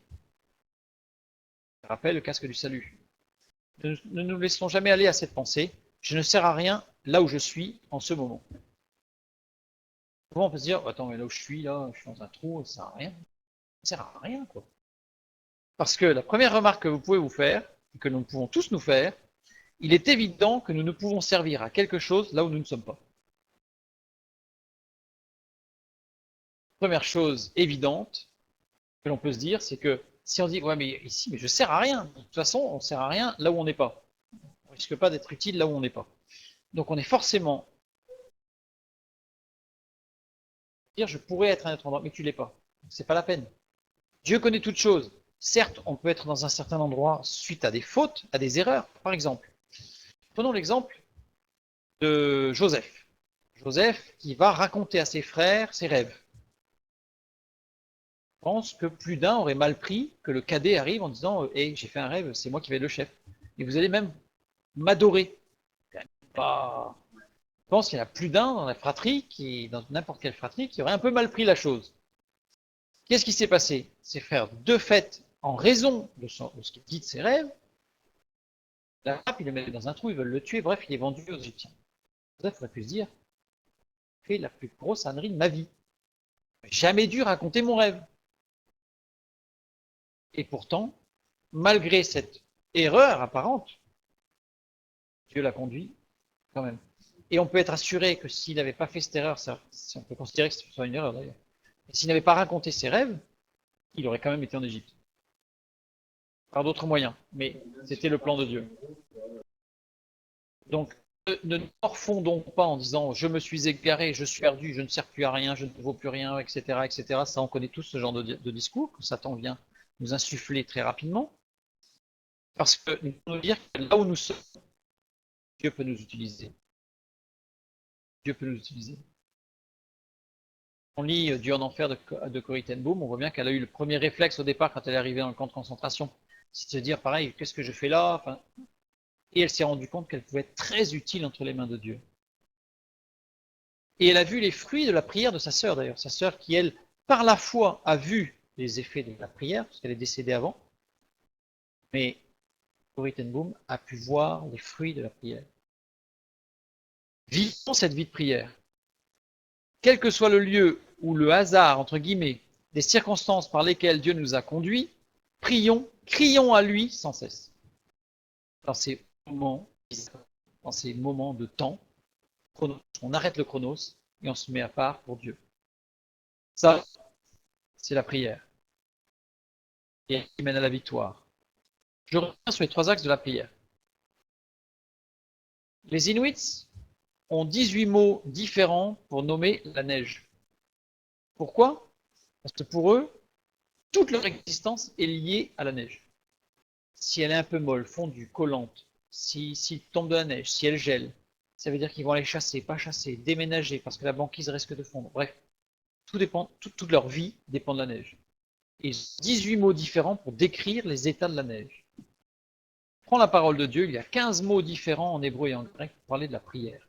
Je rappelle le casque du salut. Ne nous laissons jamais aller à cette pensée. Je ne sers à rien là où je suis en ce moment. Souvent, on peut se dire, attends, mais là où je suis dans un trou, ça ne sert à rien. Ça ne sert à rien, quoi. Parce que la première remarque que vous pouvez vous faire, et que nous pouvons tous nous faire, il est évident que nous ne pouvons servir à quelque chose là où nous ne sommes pas. Première chose évidente que l'on peut se dire, c'est que si on dit, ouais, mais ici, mais je sers à rien. De toute façon, on sert à rien là où on n'est pas. On risque pas d'être utile là où on n'est pas. Donc on est forcément dire, je pourrais être un être endroit, mais tu l'es pas. C'est pas la peine. Dieu connaît toutes choses. Certes, on peut être dans un certain endroit suite à des fautes, à des erreurs. Par exemple, prenons l'exemple de Joseph. Joseph qui va raconter à ses frères ses rêves. Je pense que plus d'un aurait mal pris que le cadet arrive en disant hey, j'ai fait un rêve, c'est moi qui vais être le chef. Et vous allez même m'adorer. Pas... Je pense qu'il y en a plus d'un dans la fratrie, dans n'importe quelle fratrie, qui aurait un peu mal pris la chose. Qu'est-ce qui s'est passé? Ses frères, de fait, en raison de ce qu'il dit de ses rêves, la frappe, il le met dans un trou, ils veulent le tuer, bref, il est vendu aux Égyptiens. Joseph aurait pu se dire, j'ai fait la plus grosse ânerie de ma vie. Jamais dû raconter mon rêve. Et pourtant, malgré cette erreur apparente, Dieu l'a conduit quand même. Et on peut être assuré que s'il n'avait pas fait cette erreur, si on peut considérer que ce soit une erreur d'ailleurs, et s'il n'avait pas raconté ses rêves, il aurait quand même été en Égypte. Par d'autres moyens, mais c'était le plan de Dieu. Donc, ne nous morfondons pas en disant je me suis égaré, je suis perdu, je ne sers plus à rien, je ne vaux plus rien, etc., etc. Ça, on connaît tous ce genre de discours que Satan vient nous insuffler très rapidement. Parce que nous pouvons dire que là où nous sommes, Dieu peut nous utiliser. Dieu peut nous utiliser. On lit Dieu en enfer de Corrie ten Boom, on voit bien qu'elle a eu le premier réflexe au départ quand elle est arrivée dans le camp de concentration. C'est de se dire, pareil, qu'est-ce que je fais là enfin, et elle s'est rendue compte qu'elle pouvait être très utile entre les mains de Dieu. Et elle a vu les fruits de la prière de sa sœur d'ailleurs. Sa sœur qui, elle, par la foi, a vu les effets de la prière, parce qu'elle est décédée avant. Mais Corrie ten Boom a pu voir les fruits de la prière. Vivons cette vie de prière. Quel que soit le lieu ou le hasard, entre guillemets, des circonstances par lesquelles Dieu nous a conduits, prions, crions à lui sans cesse. Dans ces moments, dans ces moments de temps, on arrête le chronos et on se met à part pour Dieu. Ça, c'est la prière. Et qui mène à la victoire. Je reviens sur les 3 axes de la prière. Les Inuits ont 18 mots différents pour nommer la neige. Pourquoi? Parce que pour eux, toute leur existence est liée à la neige. Si elle est un peu molle, fondue, collante, s'il tombe de la neige, si elle gèle, ça veut dire qu'ils vont aller chasser, pas chasser, déménager parce que la banquise risque de fondre. Bref, tout dépend, toute leur vie dépend de la neige. Et 18 mots différents pour décrire les états de la neige. Prends la parole de Dieu, il y a 15 mots différents en hébreu et en grec pour parler de la prière.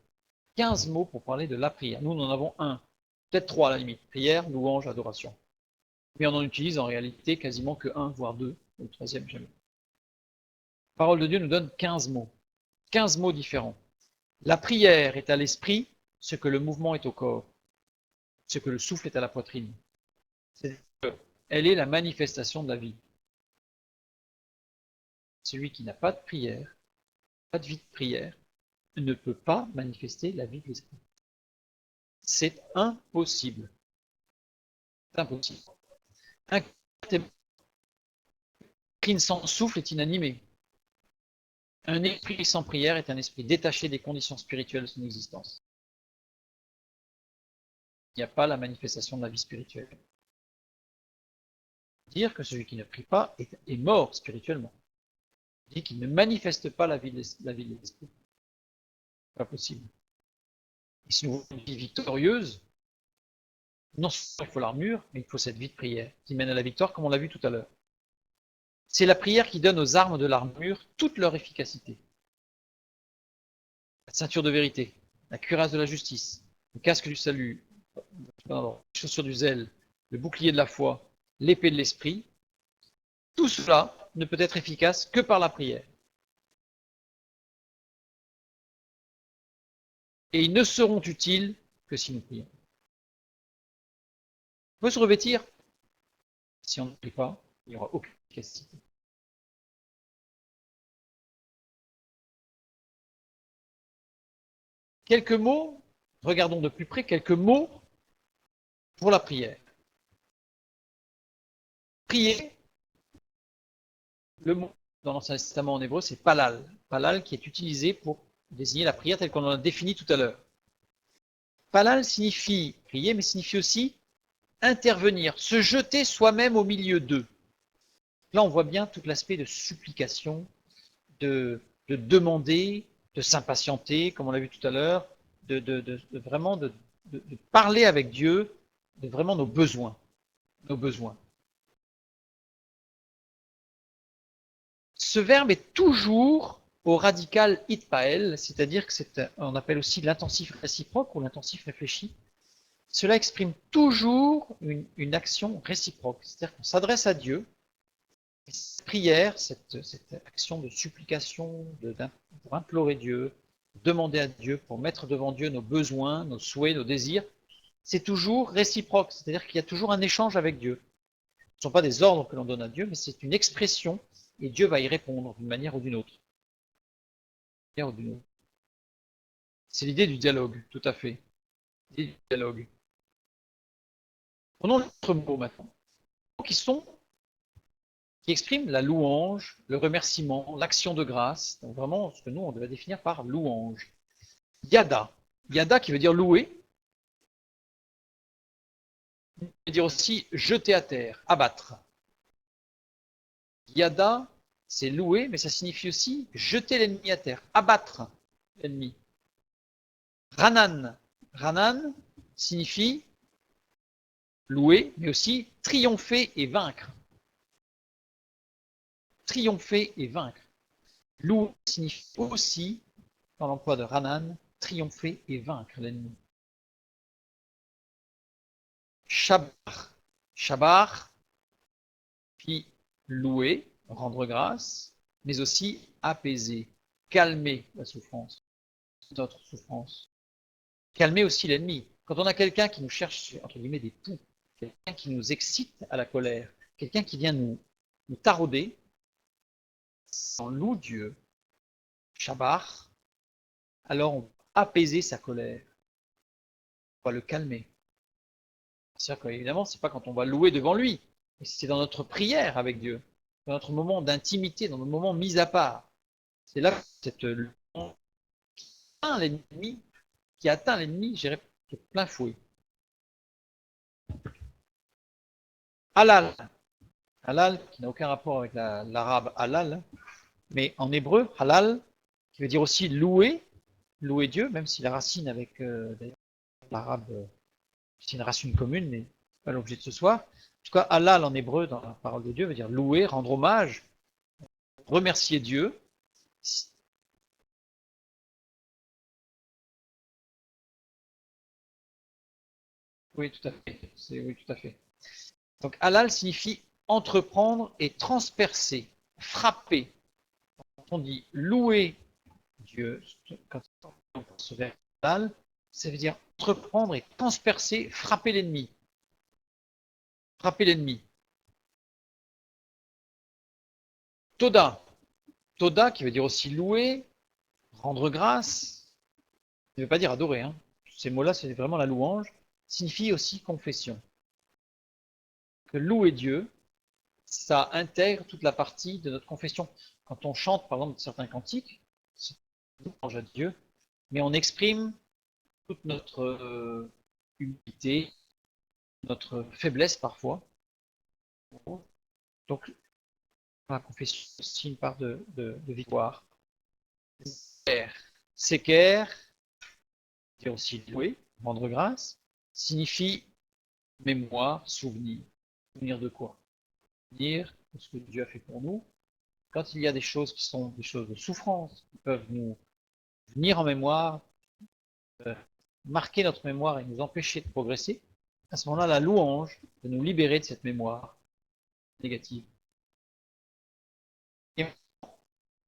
15 mots pour parler de la prière. Nous, nous en avons un, peut-être 3 à la limite. Prière, louange, adoration. Mais on en utilise en réalité quasiment que 1, voire 2, le troisième jamais. La parole de Dieu nous donne 15 mots. 15 mots différents. La prière est à l'esprit ce que le mouvement est au corps, ce que le souffle est à la poitrine. Elle est la manifestation de la vie. Celui qui n'a pas de prière, pas de vie de prière, ne peut pas manifester la vie de l'esprit. C'est impossible. C'est impossible. Un esprit sans souffle est inanimé. Un esprit sans prière est un esprit détaché des conditions spirituelles de son existence. Il n'y a pas la manifestation de la vie spirituelle. Dire que celui qui ne prie pas est mort spirituellement. Il dit qu'il ne manifeste pas la vie de l'esprit. Pas possible. Et si nous voulons une vie victorieuse, non seulement il faut l'armure, mais il faut cette vie de prière qui mène à la victoire, comme on l'a vu tout à l'heure. C'est la prière qui donne aux armes de l'armure toute leur efficacité. La ceinture de vérité, la cuirasse de la justice, le casque du salut, les chaussures du zèle, le bouclier de la foi, l'épée de l'esprit, tout cela ne peut être efficace que par la prière. Et ils ne seront utiles que si nous prions. On peut se revêtir. Si on ne prie pas, il n'y aura aucune efficacité. Quelques mots, regardons de plus près quelques mots pour la prière. Prier, le mot dans l'Ancien Testament en hébreu, c'est palal. Palal qui est utilisé pour désigner la prière telle qu'on en a défini tout à l'heure. Palal signifie prier, mais signifie aussi intervenir, se jeter soi-même au milieu d'eux. Là, on voit bien tout l'aspect de supplication, de demander, de s'impatienter, comme on l'a vu tout à l'heure, vraiment de parler avec Dieu, de vraiment nos besoins. Nos besoins. Ce verbe est toujours au radical itpael, c'est-à-dire que on appelle aussi l'intensif réciproque ou l'intensif réfléchi. Cela exprime toujours une action réciproque, c'est-à-dire qu'on s'adresse à Dieu. Et cette prière, cette action de supplication, pour implorer Dieu, demander à Dieu, pour mettre devant Dieu nos besoins, nos souhaits, nos désirs, c'est toujours réciproque, c'est-à-dire qu'il y a toujours un échange avec Dieu. Ce ne sont pas des ordres que l'on donne à Dieu, mais c'est une expression et Dieu va y répondre d'une manière ou d'une autre. C'est l'idée du dialogue, tout à fait. L'idée du dialogue. Prenons d'autres mots maintenant. Qui expriment la louange, le remerciement, l'action de grâce. Donc vraiment, ce que nous, on devait définir par louange. Yada. Yada qui veut dire louer. Il veut dire aussi jeter à terre, abattre. Yada, c'est louer, mais ça signifie aussi jeter l'ennemi à terre, abattre l'ennemi. Ranan. Ranan signifie louer, mais aussi triompher et vaincre. Triompher et vaincre. Louer signifie aussi, dans l'emploi de Ranan, triompher et vaincre l'ennemi. Shabar. Shabar, puis louer, rendre grâce, mais aussi apaiser, calmer la souffrance, notre souffrance. Calmer aussi l'ennemi. Quand on a quelqu'un qui nous cherche, entre guillemets, des poux, quelqu'un qui nous excite à la colère, quelqu'un qui vient nous tarauder, on loue Dieu, Shabar, alors on va apaiser sa colère, on va le calmer. C'est-à-dire qu'évidemment, c'est pas quand on va louer devant lui, mais c'est dans notre prière avec Dieu, dans notre moment d'intimité, dans nos moments mis à part. C'est là que cette louange qui atteint l'ennemi, j'irais de plein fouet. Halal. Halal, qui n'a aucun rapport avec l'arabe halal, mais en hébreu, halal, qui veut dire aussi louer, louer Dieu, même si la racine avec l'arabe, c'est une racine commune, mais pas l'objet de ce soir. En tout cas, halal en hébreu, dans la parole de Dieu, veut dire louer, rendre hommage, remercier Dieu. Oui, tout à fait. Oui, tout à fait. Donc, halal signifie entreprendre et transpercer, frapper. Quand on dit louer Dieu, quand on se verbe halal, ça veut dire entreprendre et transpercer, frapper l'ennemi. Frapper l'ennemi. Toda. Toda qui veut dire aussi louer, rendre grâce. Ça ne veut pas dire adorer. Hein. Ces mots-là, c'est vraiment la louange. Signifie aussi confession. Que louer Dieu, ça intègre toute la partie de notre confession. Quand on chante, par exemple, certains cantiques, c'est une louange à Dieu, mais on exprime toute notre humilité, notre faiblesse parfois. Donc, la confession, c'est aussi une part de victoire. Seker, qui est aussi louer, rendre grâce, signifie mémoire, souvenir. Souvenir de quoi? Souvenir de ce que Dieu a fait pour nous. Quand il y a des choses qui sont des choses de souffrance, qui peuvent nous venir en mémoire, marquer notre mémoire et nous empêcher de progresser, à ce moment-là, la louange de nous libérer de cette mémoire négative. Et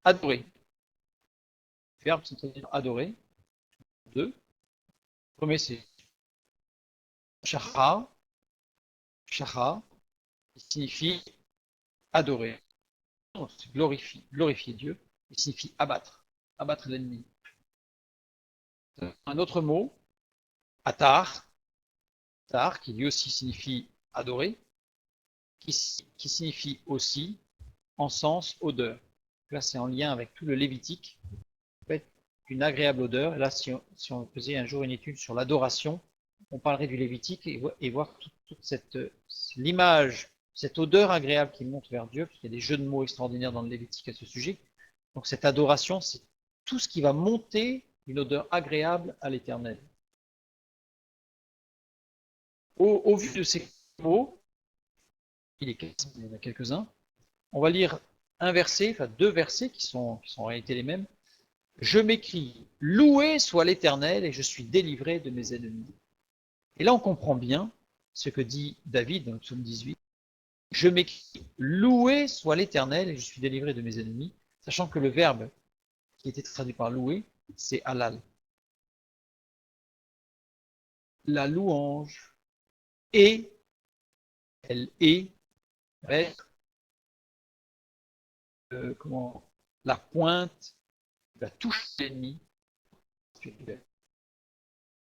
adorer. Verbe, c'est-à-dire adorer. Deux. Premier, c'est shacha. Shacha, qui signifie adorer. C'est glorifier Dieu. Il signifie abattre. Abattre l'ennemi. Un autre mot, atar, tar, qui lui aussi signifie adorer, qui signifie aussi encens, odeur. Là, c'est en lien avec tout le Lévitique. En fait, une agréable odeur. Et là, si on faisait un jour une étude sur l'adoration, on parlerait du Lévitique et voir toute cette l'image, cette odeur agréable qui monte vers Dieu, parce qu'il y a des jeux de mots extraordinaires dans le Lévitique à ce sujet. Donc cette adoration, c'est tout ce qui va monter une odeur agréable à l'Éternel. Au vu de ces mots, il y en a quelques-uns, on va lire un verset, enfin deux versets qui sont en réalité les mêmes. Je m'écris, loué soit l'Éternel et je suis délivré de mes ennemis. Et là, on comprend bien ce que dit David dans le psaume 18. Je m'écris, loué soit l'Éternel et je suis délivré de mes ennemis, sachant que le verbe qui était traduit par louer, c'est halal. La louange est, elle est, comment, la pointe, la touche de l'ennemi spirituel.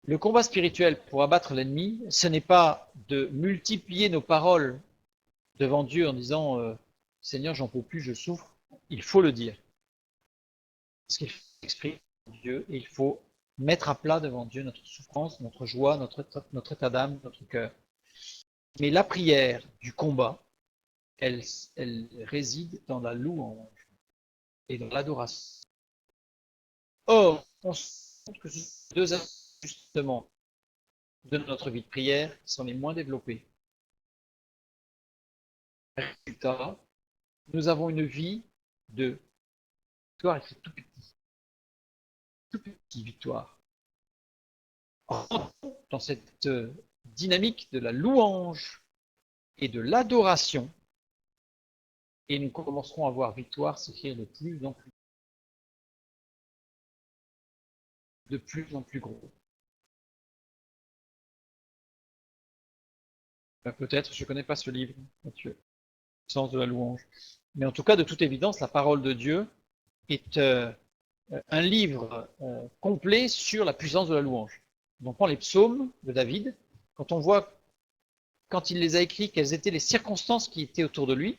Le combat spirituel pour abattre l'ennemi, ce n'est pas de multiplier nos paroles devant Dieu en disant Seigneur, j'en peux plus, je souffre. Il faut le dire. Parce qu'il faut exprimer Dieu et il faut mettre à plat devant Dieu notre souffrance, notre joie, notre état d'âme, notre cœur. Mais la prière du combat, elle réside dans la louange et dans l'adoration. Or, on se rend compte que ce sont deux ajustements de notre vie de prière qui sont les moins développés. Résultat, nous avons une vie de victoire écrit tout petit victoire. Rentrons dans cette dynamique de la louange et de l'adoration et nous commencerons à voir victoire s'écrire de plus en plus gros. Peut-être, je ne connais pas ce livre, Mathieu, le sens de la louange. Mais en tout cas, de toute évidence, la parole de Dieu est un livre complet sur la puissance de la louange. On prend les psaumes de David, quand on voit, quand il les a écrits, quelles étaient les circonstances qui étaient autour de lui,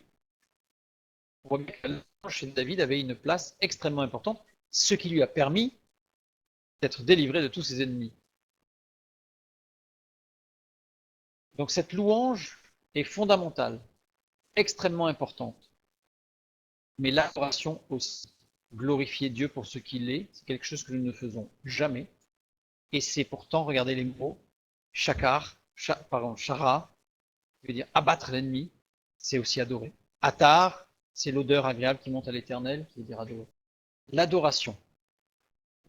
on voit bien que la louange chez David avait une place extrêmement importante, ce qui lui a permis d'être délivré de tous ses ennemis. Donc cette louange est fondamentale, extrêmement importante. Mais l'adoration aussi, glorifier Dieu pour ce qu'il est, c'est quelque chose que nous ne faisons jamais. Et c'est pourtant, regardez les mots, shakar, shara, qui veut dire abattre l'ennemi, c'est aussi adorer. Atar, c'est l'odeur agréable qui monte à l'éternel, qui veut dire adorer. L'adoration.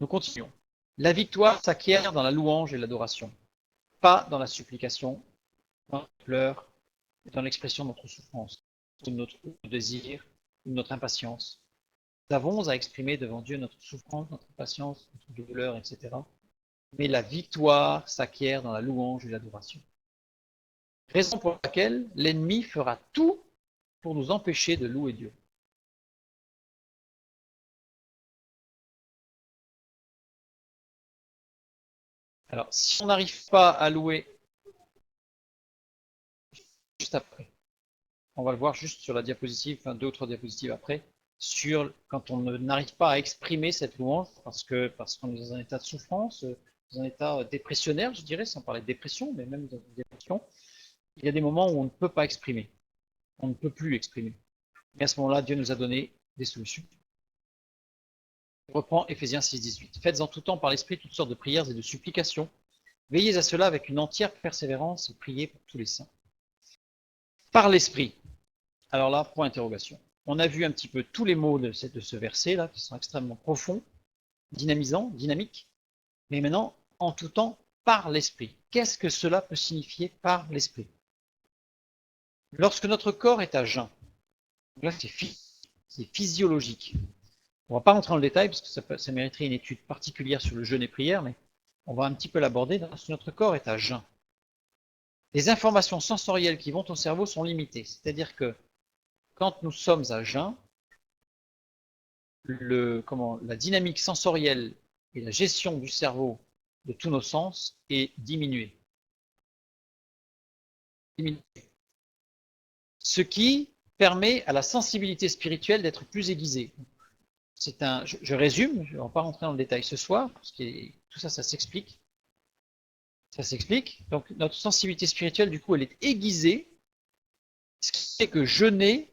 Nous continuons. La victoire s'acquiert dans la louange et l'adoration, pas dans la supplication, dans le pleur, et dans l'expression de notre souffrance, de notre désir, de notre impatience. Nous avons à exprimer devant Dieu notre souffrance, notre impatience, notre douleur, etc. Mais la victoire s'acquiert dans la louange et l'adoration. Raison pour laquelle l'ennemi fera tout pour nous empêcher de louer Dieu. Alors, si on n'arrive pas à louer juste après, on va le voir juste sur la diapositive, enfin 2 ou 3 diapositives après, sur quand on n'arrive pas à exprimer cette louange parce qu'on est dans un état de souffrance, dans un état dépressionnaire, je dirais, sans parler de dépression, mais même de dépression, il y a des moments où on ne peut pas exprimer, on ne peut plus exprimer. Et à ce moment-là, Dieu nous a donné des solutions. Je reprends Éphésiens 6,18. Faites en tout temps par l'Esprit toutes sortes de prières et de supplications. Veillez à cela avec une entière persévérance et priez pour tous les saints. Par l'Esprit. Alors là, point d'interrogation. On a vu un petit peu tous les mots de ce verset-là, qui sont extrêmement profonds, dynamisants, dynamiques. Mais maintenant, en tout temps, par l'Esprit. Qu'est-ce que cela peut signifier par l'Esprit? Lorsque notre corps est à jeun, là c'est physiologique. On ne va pas rentrer dans le détail parce que ça mériterait une étude particulière sur le jeûne et prière, mais on va un petit peu l'aborder. Lorsque notre corps est à jeun, les informations sensorielles qui vont au cerveau sont limitées. C'est-à-dire que quand nous sommes à jeun, la dynamique sensorielle et la gestion du cerveau de tous nos sens est diminué. Ce qui permet à la sensibilité spirituelle d'être plus aiguisée. Je résume, je ne vais pas rentrer dans le détail ce soir, parce que tout ça, ça s'explique. Ça s'explique. Donc notre sensibilité spirituelle, du coup, elle est aiguisée, ce qui fait que jeûner,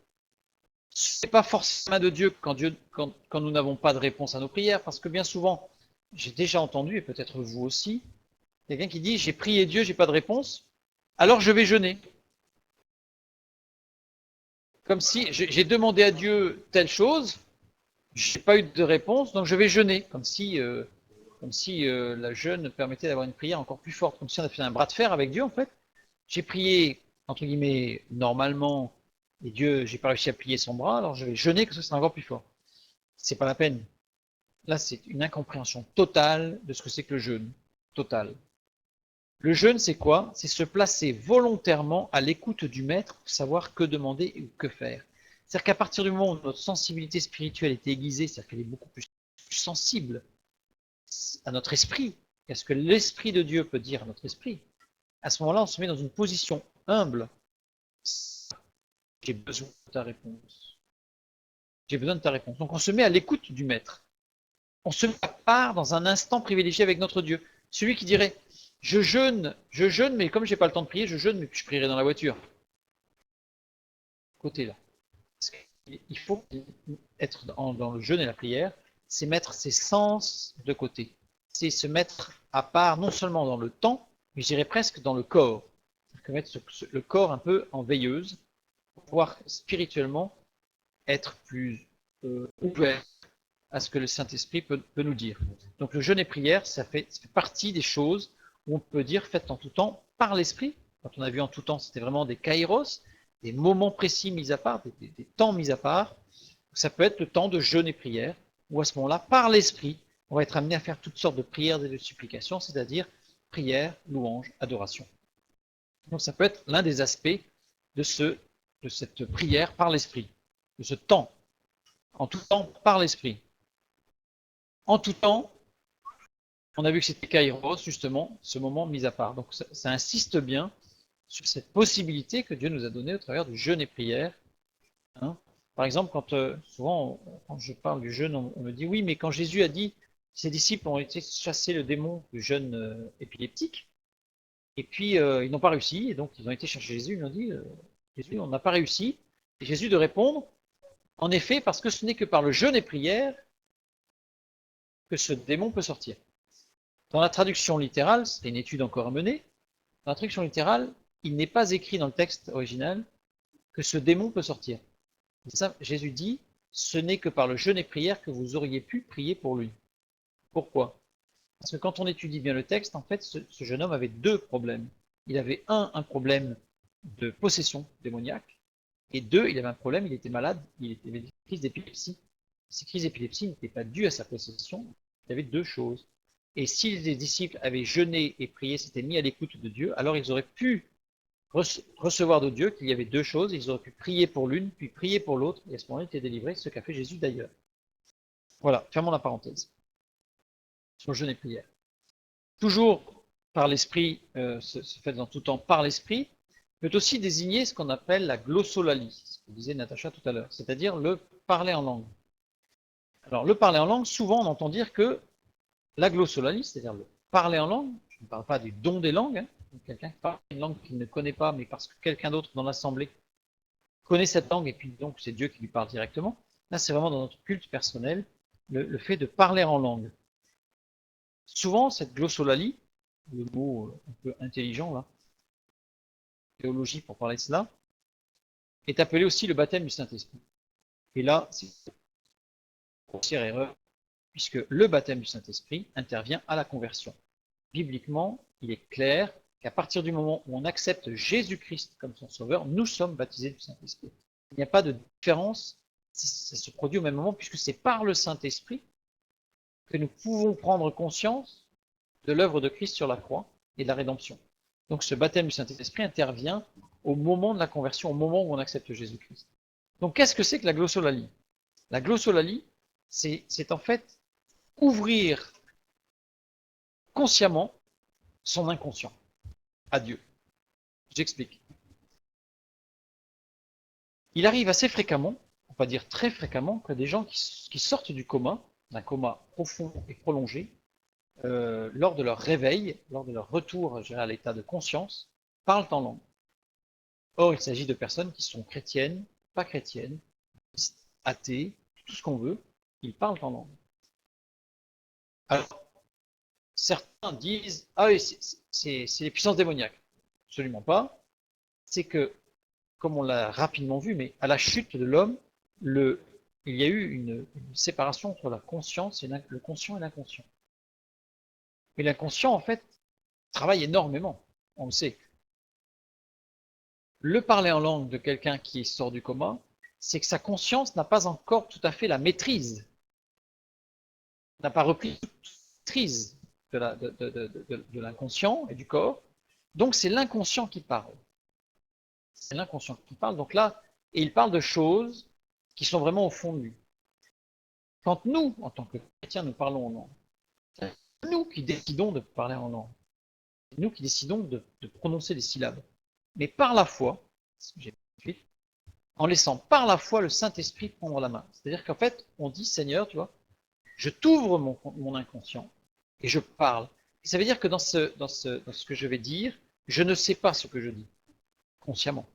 ce n'est pas forcément la main de Dieu quand nous n'avons pas de réponse à nos prières, parce que bien souvent, j'ai déjà entendu, et peut-être vous aussi, quelqu'un qui dit, j'ai prié Dieu, j'ai pas de réponse, alors je vais jeûner. Comme si j'ai demandé à Dieu telle chose, j'ai pas eu de réponse, donc je vais jeûner, comme si la jeûne permettait d'avoir une prière encore plus forte, comme si on avait fait un bras de fer avec Dieu en fait. J'ai prié entre guillemets normalement, et Dieu, j'ai pas réussi à plier son bras, alors je vais jeûner que ce sera encore plus fort. C'est pas la peine. Là, c'est une incompréhension totale de ce que c'est que le jeûne, total. Le jeûne, c'est quoi? C'est se placer volontairement à l'écoute du maître pour savoir que demander ou que faire. C'est-à-dire qu'à partir du moment où notre sensibilité spirituelle est aiguisée, c'est-à-dire qu'elle est beaucoup plus sensible à notre esprit, à ce que l'esprit de Dieu peut dire à notre esprit, à ce moment-là, on se met dans une position humble. J'ai besoin de ta réponse. J'ai besoin de ta réponse. Donc on se met à l'écoute du maître. On se met à part dans un instant privilégié avec notre Dieu. Celui qui dirait, je jeûne, mais comme je n'ai pas le temps de prier, je jeûne, mais je prierai dans la voiture. Côté là. Il faut être dans le jeûne et la prière, c'est mettre ses sens de côté. C'est se mettre à part, non seulement dans le temps, mais je dirais presque dans le corps. C'est mettre le corps un peu en veilleuse, pour pouvoir spirituellement être plus ouvert à ce que le Saint-Esprit peut nous dire. Donc le jeûne et prière, ça fait partie des choses où on peut dire faites en tout temps par l'Esprit. Quand on a vu en tout temps, c'était vraiment des kairos, des moments précis mis à part, des temps mis à part. Ça peut être le temps de jeûne et prière, où à ce moment-là, par l'Esprit, on va être amené à faire toutes sortes de prières et de supplications, c'est-à-dire prière, louange, adoration. Donc ça peut être l'un des aspects de cette prière par l'Esprit, de ce temps, en tout temps par l'Esprit. En tout temps, on a vu que c'était Kairos, justement, ce moment mis à part. Donc ça insiste bien sur cette possibilité que Dieu nous a donnée au travers du jeûne et prière. Hein. Par exemple, souvent, quand je parle du jeûne, on me dit oui, mais quand Jésus a dit ses disciples ont été chasser le démon du jeûne épileptique, et puis ils n'ont pas réussi, et donc ils ont été chercher Jésus, ils lui ont dit Jésus, on n'a pas réussi. Et Jésus de répondre en effet, parce que ce n'est que par le jeûne et prière que ce démon peut sortir. Dans la traduction littérale, c'est une étude encore à mener, dans la traduction littérale, il n'est pas écrit dans le texte original que ce démon peut sortir. Ça, Jésus dit, ce n'est que par le jeûne et prière que vous auriez pu prier pour lui. Pourquoi? Parce que quand on étudie bien le texte, en fait, ce jeune homme avait deux problèmes. Il avait un problème de possession démoniaque, et deux, il avait un problème, il était malade, il avait des crises d'épilepsie. Ces crises d'épilepsie n'étaient pas dues à sa possession, il y avait deux choses. Et si les disciples avaient jeûné et prié, s'étaient mis à l'écoute de Dieu, alors ils auraient pu recevoir de Dieu qu'il y avait deux choses, ils auraient pu prier pour l'une, puis prier pour l'autre, et à ce moment-là, ils étaient délivrés, ce qu'a fait Jésus d'ailleurs. Voilà, fermons la parenthèse. Sur le jeûne et prière. Toujours par l'esprit, se fait dans tout temps par l'esprit, peut aussi désigner ce qu'on appelle la glossolalie, ce que disait Natacha tout à l'heure, c'est-à-dire le parler en langue. Alors, le parler en langue, souvent on entend dire que la glossolalie, c'est-à-dire le parler en langue, je ne parle pas du don des langues, hein, quelqu'un qui parle une langue qu'il ne connaît pas, mais parce que quelqu'un d'autre dans l'assemblée connaît cette langue, et puis donc c'est Dieu qui lui parle directement. Là, c'est vraiment dans notre culte personnel, le fait de parler en langue. Souvent, cette glossolalie, le mot un peu intelligent là, théologie pour parler de cela, est appelé aussi le baptême du Saint-Esprit. Et là, c'est une grossière erreur, puisque le baptême du Saint-Esprit intervient à la conversion. Bibliquement, il est clair qu'à partir du moment où on accepte Jésus-Christ comme son sauveur, nous sommes baptisés du Saint-Esprit. Il n'y a pas de différence, ça se produit au même moment, puisque c'est par le Saint-Esprit que nous pouvons prendre conscience de l'œuvre de Christ sur la croix et de la rédemption. Donc ce baptême du Saint-Esprit intervient au moment de la conversion, au moment où on accepte Jésus-Christ. Donc qu'est-ce que c'est que la glossolalie? La glossolalie, c'est en fait ouvrir consciemment son inconscient à Dieu. J'explique. Il arrive assez fréquemment, on va dire très fréquemment, que des gens qui sortent du coma, d'un coma profond et prolongé, lors de leur réveil, lors de leur retour à l'état de conscience, parlent en langue. Or, il s'agit de personnes qui sont chrétiennes, pas chrétiennes, athées, tout ce qu'on veut, ils parlent en langue. Alors, certains disent, ah oui, c'est les puissances démoniaques. Absolument pas. C'est que, comme on l'a rapidement vu, mais à la chute de l'homme, il y a eu une séparation entre la conscience et le conscient et l'inconscient. Mais l'inconscient, en fait, travaille énormément, on le sait. Le parler en langue de quelqu'un qui sort du coma, c'est que sa conscience n'a pas encore tout à fait la maîtrise, n'a pas repris toute maîtrise de l'inconscient et du corps. Donc c'est l'inconscient qui parle. C'est l'inconscient qui parle. Donc là, et il parle de choses qui sont vraiment au fond de lui. Quand nous, en tant que chrétiens, nous parlons en langue, c'est nous qui décidons de parler en langue. C'est nous qui décidons de prononcer des syllabes. Mais par la foi, en laissant par la foi le Saint-Esprit prendre la main. C'est-à-dire qu'en fait, on dit, Seigneur, tu vois, je t'ouvre mon inconscient et je parle. Et ça veut dire que dans ce que je vais dire, je ne sais pas ce que je dis, consciemment.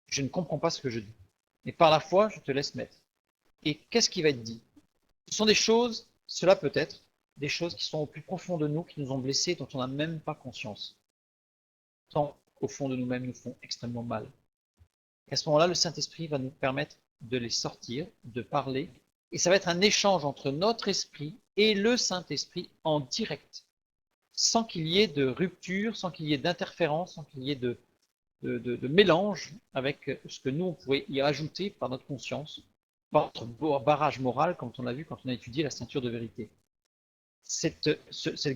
Je ne comprends pas ce que je dis. Mais par la foi, je te laisse mettre. Et qu'est-ce qui va être dit? Ce sont des choses, cela peut être, des choses qui sont au plus profond de nous, qui nous ont blessés, dont on n'a même pas conscience. Tant au fond de nous-mêmes nous font extrêmement mal. Et à ce moment-là, le Saint-Esprit va nous permettre de les sortir, de parler, et ça va être un échange entre notre esprit et le Saint-Esprit en direct, sans qu'il y ait de rupture, sans qu'il y ait d'interférence, sans qu'il y ait de mélange avec ce que nous, on pourrait y ajouter par notre conscience, par notre barrage moral, comme on l'a vu quand on a étudié la ceinture de vérité. Cette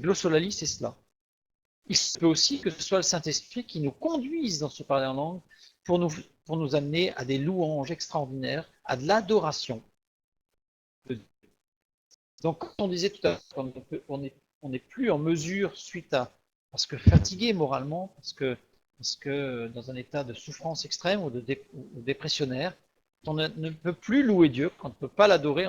glossolalie, c'est cela. Il se peut aussi que ce soit le Saint-Esprit qui nous conduise dans ce parler en langue pour nous amener à des louanges extraordinaires, à de l'adoration. Donc, comme on disait tout à l'heure, on n'est plus en mesure, parce que fatigué moralement, parce que dans un état de souffrance extrême ou dépressionnaire, on ne peut plus louer Dieu, quand on ne peut pas l'adorer,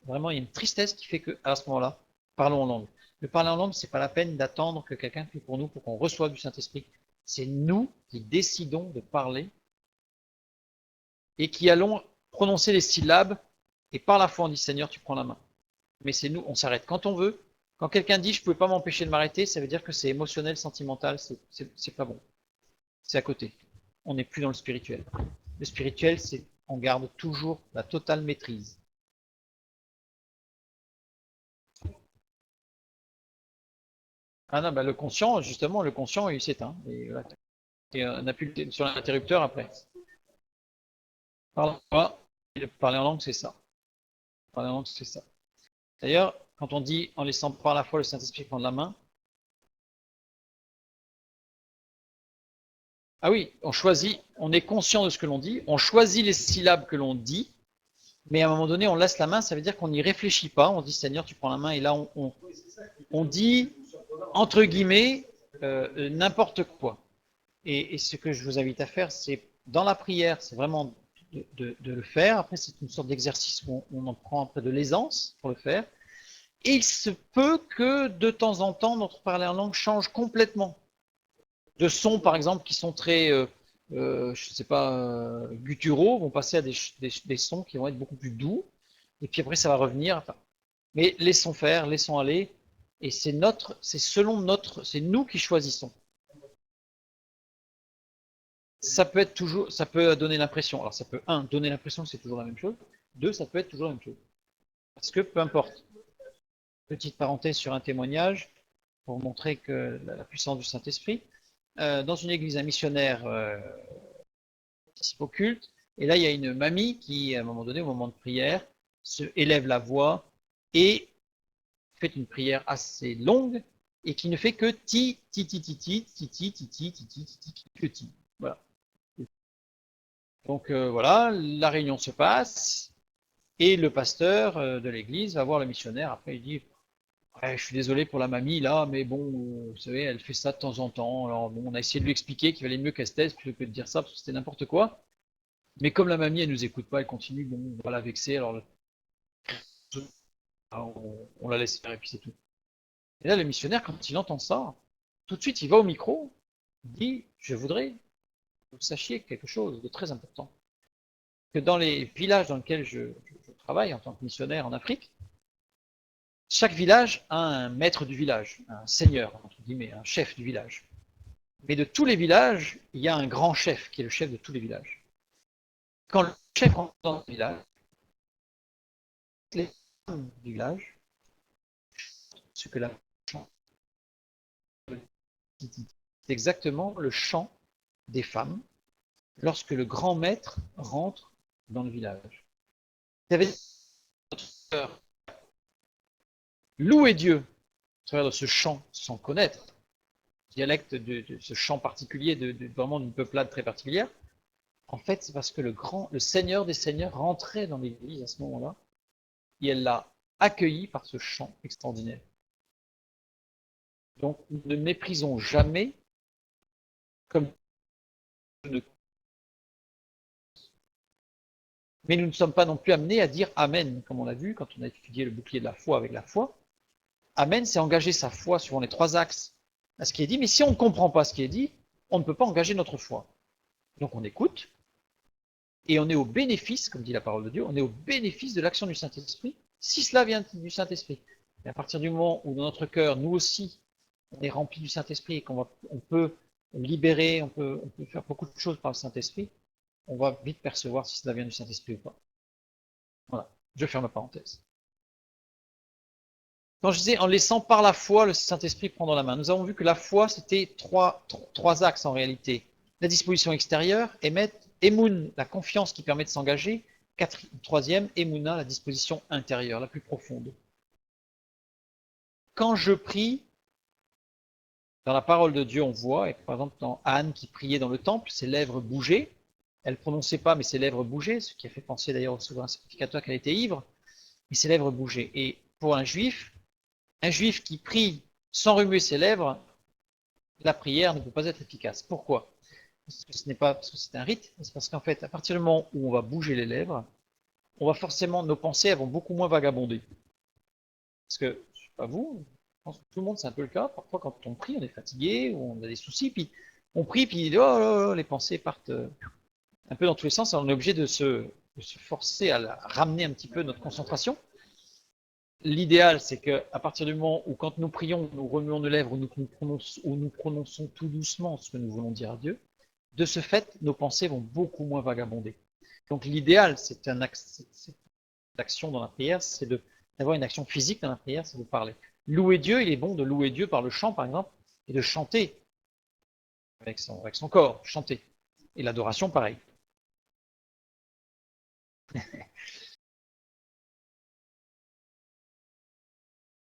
vraiment il y a une tristesse qui fait qu'à ce moment-là, parlons en langue. Le parler en langue, c'est pas la peine d'attendre que quelqu'un prie pour nous pour qu'on reçoive du Saint-Esprit. C'est nous qui décidons de parler et qui allons prononcer les syllabes, et par la foi on dit Seigneur, tu prends la main. Mais c'est nous, on s'arrête quand on veut. Quand quelqu'un dit je ne pouvais pas m'empêcher de m'arrêter, ça veut dire que c'est émotionnel, sentimental, c'est pas bon. C'est à côté. On n'est plus dans le spirituel. Le spirituel, c'est on garde toujours la totale maîtrise. Ah non, bah le conscient, justement, le conscient, il s'éteint. Et on appuie sur l'interrupteur après. Parler en langue, c'est ça. Parler en langue, c'est ça. D'ailleurs, quand on dit en laissant par la foi le Saint-Esprit prendre la main, ah oui, on choisit, on est conscient de ce que l'on dit, on choisit les syllabes que l'on dit, mais à un moment donné, on laisse la main, ça veut dire qu'on n'y réfléchit pas, on dit Seigneur, tu prends la main, et là, on dit, entre guillemets, n'importe quoi. Et ce que je vous invite à faire, c'est dans la prière, c'est vraiment de le faire. Après, c'est une sorte d'exercice où on en prend après de l'aisance pour le faire. Et il se peut que de temps en temps, notre parler en langue change complètement. De sons, par exemple, qui sont très, je ne sais pas, gutturaux, vont passer à des sons qui vont être beaucoup plus doux. Et puis après, ça va revenir. Enfin, mais laissons faire, laissons aller. Et c'est nous qui choisissons. Ça peut être toujours, ça peut donner l'impression. Alors ça peut, donner l'impression que c'est toujours la même chose. Deux, ça peut être toujours la même chose. Parce que peu importe. Petite parenthèse sur un témoignage pour montrer que la puissance du Saint-Esprit. Dans une église, un missionnaire participe au culte, et là il y a une mamie qui, à un moment donné, au moment de prière, se élève la voix et fait une prière assez longue et qui ne fait que ti ti ti ti ti ti ti ti ti ti ti ti que ti. Voilà. Donc voilà, la réunion se passe et le pasteur de l'église va voir le missionnaire. Après il dit Ouais, je suis désolé pour la mamie là, mais bon, vous savez, elle fait ça de temps en temps. Alors bon, on a essayé de lui expliquer qu'il valait mieux qu'elle se taise plutôt que de dire ça parce que c'était n'importe quoi. Mais comme la mamie, elle nous écoute pas, elle continue, bon, on va la vexer, alors on la laisse faire et puis c'est tout. Et là, le missionnaire, quand il entend ça, tout de suite, il va au micro, il dit, je voudrais que vous sachiez quelque chose de très important. Que dans les villages dans lesquels je travaille en tant que missionnaire en Afrique, chaque village a un maître du village, un seigneur, entre guillemets, un chef du village. Mais de tous les villages, il y a un grand chef qui est le chef de tous les villages. Quand le chef rentre dans le village, les femmes du village, ce que la chant, c'est exactement le chant des femmes lorsque le grand maître rentre dans le village. Ça veut dire louer Dieu à travers de ce chant sans connaître, dialecte de ce chant particulier, vraiment d'une peuplade très particulière. En fait, c'est parce que le Seigneur des Seigneurs rentrait dans l'église à ce moment-là et elle l'a accueilli par ce chant extraordinaire. Donc, nous ne méprisons jamais comme mais nous ne sommes pas non plus amenés à dire Amen, comme on l'a vu quand on a étudié le bouclier de la foi avec la foi. Amen, c'est engager sa foi suivant les trois axes à ce qui est dit, mais si on ne comprend pas ce qui est dit, on ne peut pas engager notre foi. Donc on écoute, et on est au bénéfice, comme dit la parole de Dieu, on est au bénéfice de l'action du Saint-Esprit, si cela vient du Saint-Esprit. Et à partir du moment où dans notre cœur, nous aussi, on est rempli du Saint-Esprit et qu'on peut libérer, on peut faire beaucoup de choses par le Saint-Esprit, on va vite percevoir si cela vient du Saint-Esprit ou pas. Voilà, je ferme la parenthèse. Quand je disais en laissant par la foi le Saint-Esprit prendre la main, nous avons vu que la foi, c'était trois axes en réalité. La disposition extérieure, Emoun, la confiance qui permet de s'engager, troisième, Emouna, la disposition intérieure, la plus profonde. Quand je prie, dans la parole de Dieu, on voit, et par exemple dans Anne qui priait dans le temple, ses lèvres bougeaient, elle ne prononçait pas, mais ses lèvres bougeaient, ce qui a fait penser d'ailleurs au souverain sacrificateur qu'elle était ivre, mais ses lèvres bougeaient. Et pour un juif qui prie sans remuer ses lèvres, la prière ne peut pas être efficace. Pourquoi? Parce que ce n'est pas parce que c'est un rite, c'est parce qu'en fait, à partir du moment où on va bouger les lèvres, on va forcément, nos pensées elles vont beaucoup moins vagabonder. Parce que, je sais pas vous, je pense que tout le monde c'est un peu le cas. Parfois, quand on prie, on est fatigué, ou on a des soucis, puis on prie, puis oh, les pensées partent un peu dans tous les sens, et on est obligé de se forcer à ramener un petit peu notre concentration. L'idéal, c'est qu'à partir du moment où, quand nous prions, nous remuons nos lèvres, ou nous prononçons tout doucement ce que nous voulons dire à Dieu, de ce fait, nos pensées vont beaucoup moins vagabonder. Donc l'idéal, c'est l'action dans la prière, c'est d'avoir une action physique dans la prière, c'est de parler. Louer Dieu, il est bon de louer Dieu par le chant, par exemple, et de chanter avec son corps, chanter. Et l'adoration, pareil.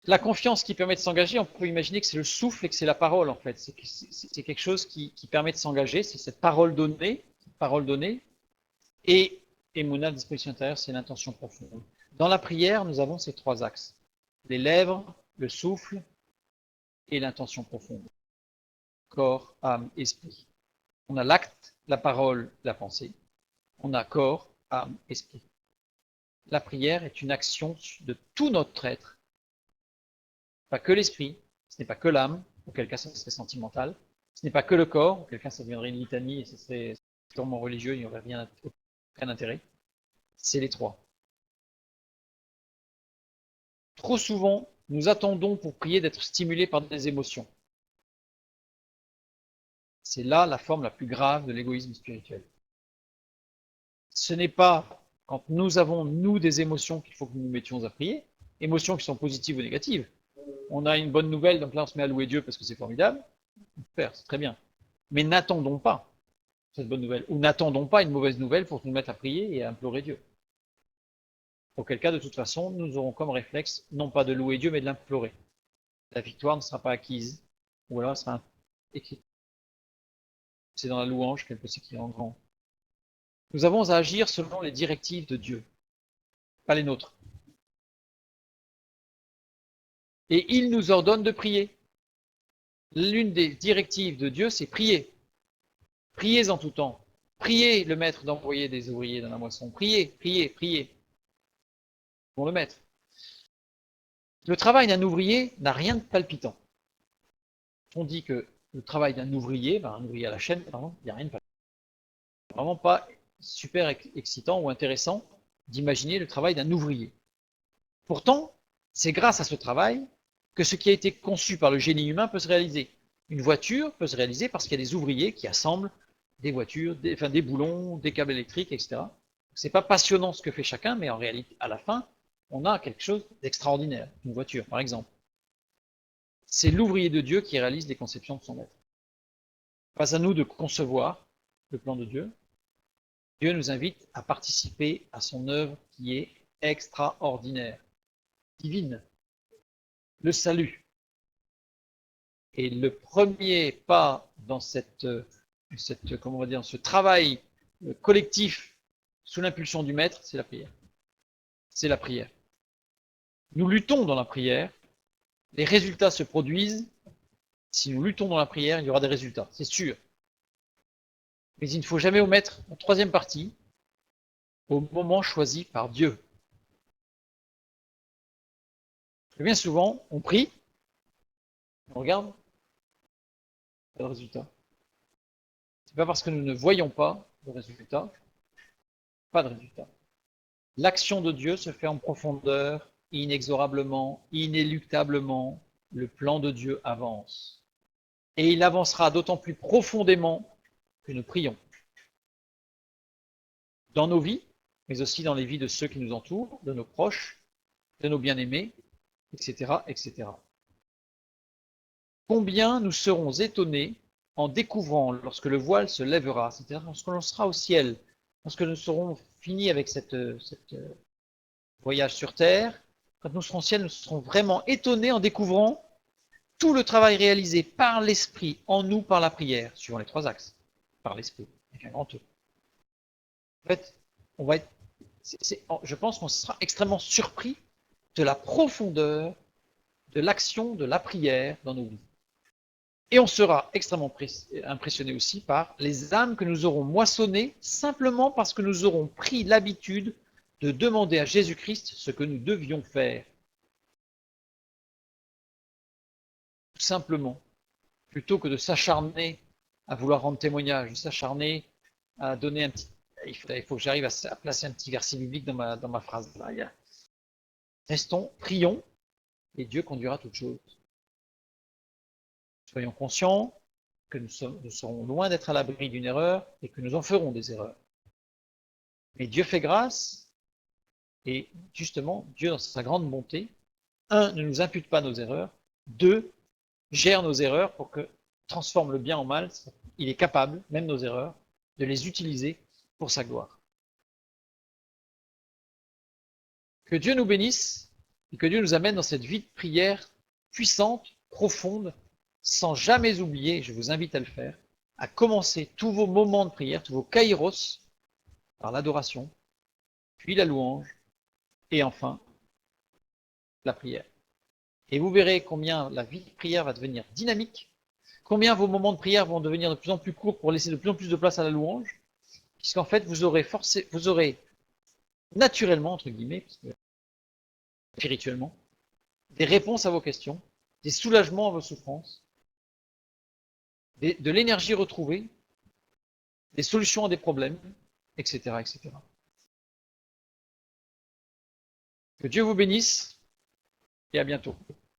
La confiance qui permet de s'engager, on peut imaginer que c'est le souffle et que c'est la parole, en fait. C'est quelque chose qui permet de s'engager, c'est cette parole donnée, et Emouna, disposition intérieure, c'est l'intention profonde. Dans la prière, nous avons ces trois axes. Les lèvres, le souffle et l'intention profonde. Corps, âme, esprit. On a l'acte, la parole, la pensée. On a corps, âme, esprit. La prière est une action de tout notre être. Pas que l'esprit, ce n'est pas que l'âme, auquel cas ça serait sentimental. Ce n'est pas que le corps, auquel cas ça deviendrait une litanie et ce serait purement religieux, il n'y aurait aucun intérêt. C'est les trois. Trop souvent, nous attendons pour prier d'être stimulés par des émotions. C'est là la forme la plus grave de l'égoïsme spirituel. Ce n'est pas quand nous avons, nous, des émotions qu'il faut que nous nous mettions à prier, émotions qui sont positives ou négatives. On a une bonne nouvelle, donc là on se met à louer Dieu parce que c'est formidable. Super, c'est très bien. Mais n'attendons pas cette bonne nouvelle, ou n'attendons pas une mauvaise nouvelle pour nous mettre à prier et à implorer Dieu. Auquel cas, de toute façon, nous aurons comme réflexe, non pas de louer Dieu, mais de l'implorer. La victoire ne sera pas acquise, ou alors elle sera écrite. C'est dans la louange qu'elle peut s'écrire en grand. Nous avons à agir selon les directives de Dieu, pas les nôtres. Et il nous ordonne de prier. L'une des directives de Dieu, c'est prier. Priez en tout temps. Priez le maître d'envoyer des ouvriers dans la moisson. Priez, priez, priez. Pour le maître. Le travail d'un ouvrier n'a rien de palpitant. On dit que le travail d'un ouvrier, un ouvrier à la chaîne, pardon, il n'y a rien de palpitant. C'est vraiment pas super excitant ou intéressant d'imaginer le travail d'un ouvrier. Pourtant, c'est grâce à ce travail que ce qui a été conçu par le génie humain peut se réaliser. Une voiture peut se réaliser parce qu'il y a des ouvriers qui assemblent des voitures, des boulons, des câbles électriques, etc. C'est pas passionnant ce que fait chacun, mais en réalité, à la fin, on a quelque chose d'extraordinaire. Une voiture, par exemple. C'est l'ouvrier de Dieu qui réalise les conceptions de son être. Pas à nous de concevoir le plan de Dieu. Dieu nous invite à participer à son œuvre qui est extraordinaire, divine, le salut. Et le premier pas dans comment on va dire, ce travail collectif sous l'impulsion du Maître, c'est la prière. C'est la prière. Nous luttons dans la prière, les résultats se produisent. Si nous luttons dans la prière, il y aura des résultats, c'est sûr. Mais il ne faut jamais omettre la troisième partie, au moment choisi par Dieu. Bien souvent, on prie, on regarde, pas de résultat. C'est pas parce que nous ne voyons pas de résultat, pas de résultat. L'action de Dieu se fait en profondeur, inexorablement, inéluctablement. Le plan de Dieu avance. Et il avancera d'autant plus profondément que nous prions. Dans nos vies, mais aussi dans les vies de ceux qui nous entourent, de nos proches, de nos bien-aimés, etc., etc. Combien nous serons étonnés en découvrant, lorsque le voile se lèvera, c'est-à-dire lorsque l'on sera au ciel, lorsque nous serons finis avec cette voyage sur Terre, quand nous serons au ciel, nous serons vraiment étonnés en découvrant tout le travail réalisé par l'Esprit en nous par la prière, suivant les trois axes, par l'Esprit, avec un grand E. En fait, on va être, je pense qu'on sera extrêmement surpris de la profondeur de l'action de la prière dans nos vies. Et on sera extrêmement impressionné aussi par les âmes que nous aurons moissonnées simplement parce que nous aurons pris l'habitude de demander à Jésus-Christ ce que nous devions faire. Tout simplement. Plutôt que de s'acharner à vouloir rendre témoignage, de s'acharner à donner un petit... Il faut que j'arrive à placer un petit verset biblique dans ma phrase. Là. Restons, prions, et Dieu conduira toutes choses. Soyons conscients que nous serons loin d'être à l'abri d'une erreur et que nous en ferons des erreurs. Mais Dieu fait grâce, et justement, Dieu, dans sa grande bonté, un, ne nous impute pas nos erreurs, deux, gère nos erreurs pour que transforme le bien en mal. Il est capable, même nos erreurs, de les utiliser pour sa gloire. Que Dieu nous bénisse et que Dieu nous amène dans cette vie de prière puissante, profonde, sans jamais oublier, je vous invite à le faire, à commencer tous vos moments de prière, tous vos kairos, par l'adoration, puis la louange, et enfin, la prière. Et vous verrez combien la vie de prière va devenir dynamique, combien vos moments de prière vont devenir de plus en plus courts pour laisser de plus en plus de place à la louange, puisqu'en fait, vous aurez naturellement, entre guillemets, parce que spirituellement, des réponses à vos questions, des soulagements à vos souffrances, de l'énergie retrouvée, des solutions à des problèmes, etc., etc. Que Dieu vous bénisse et à bientôt.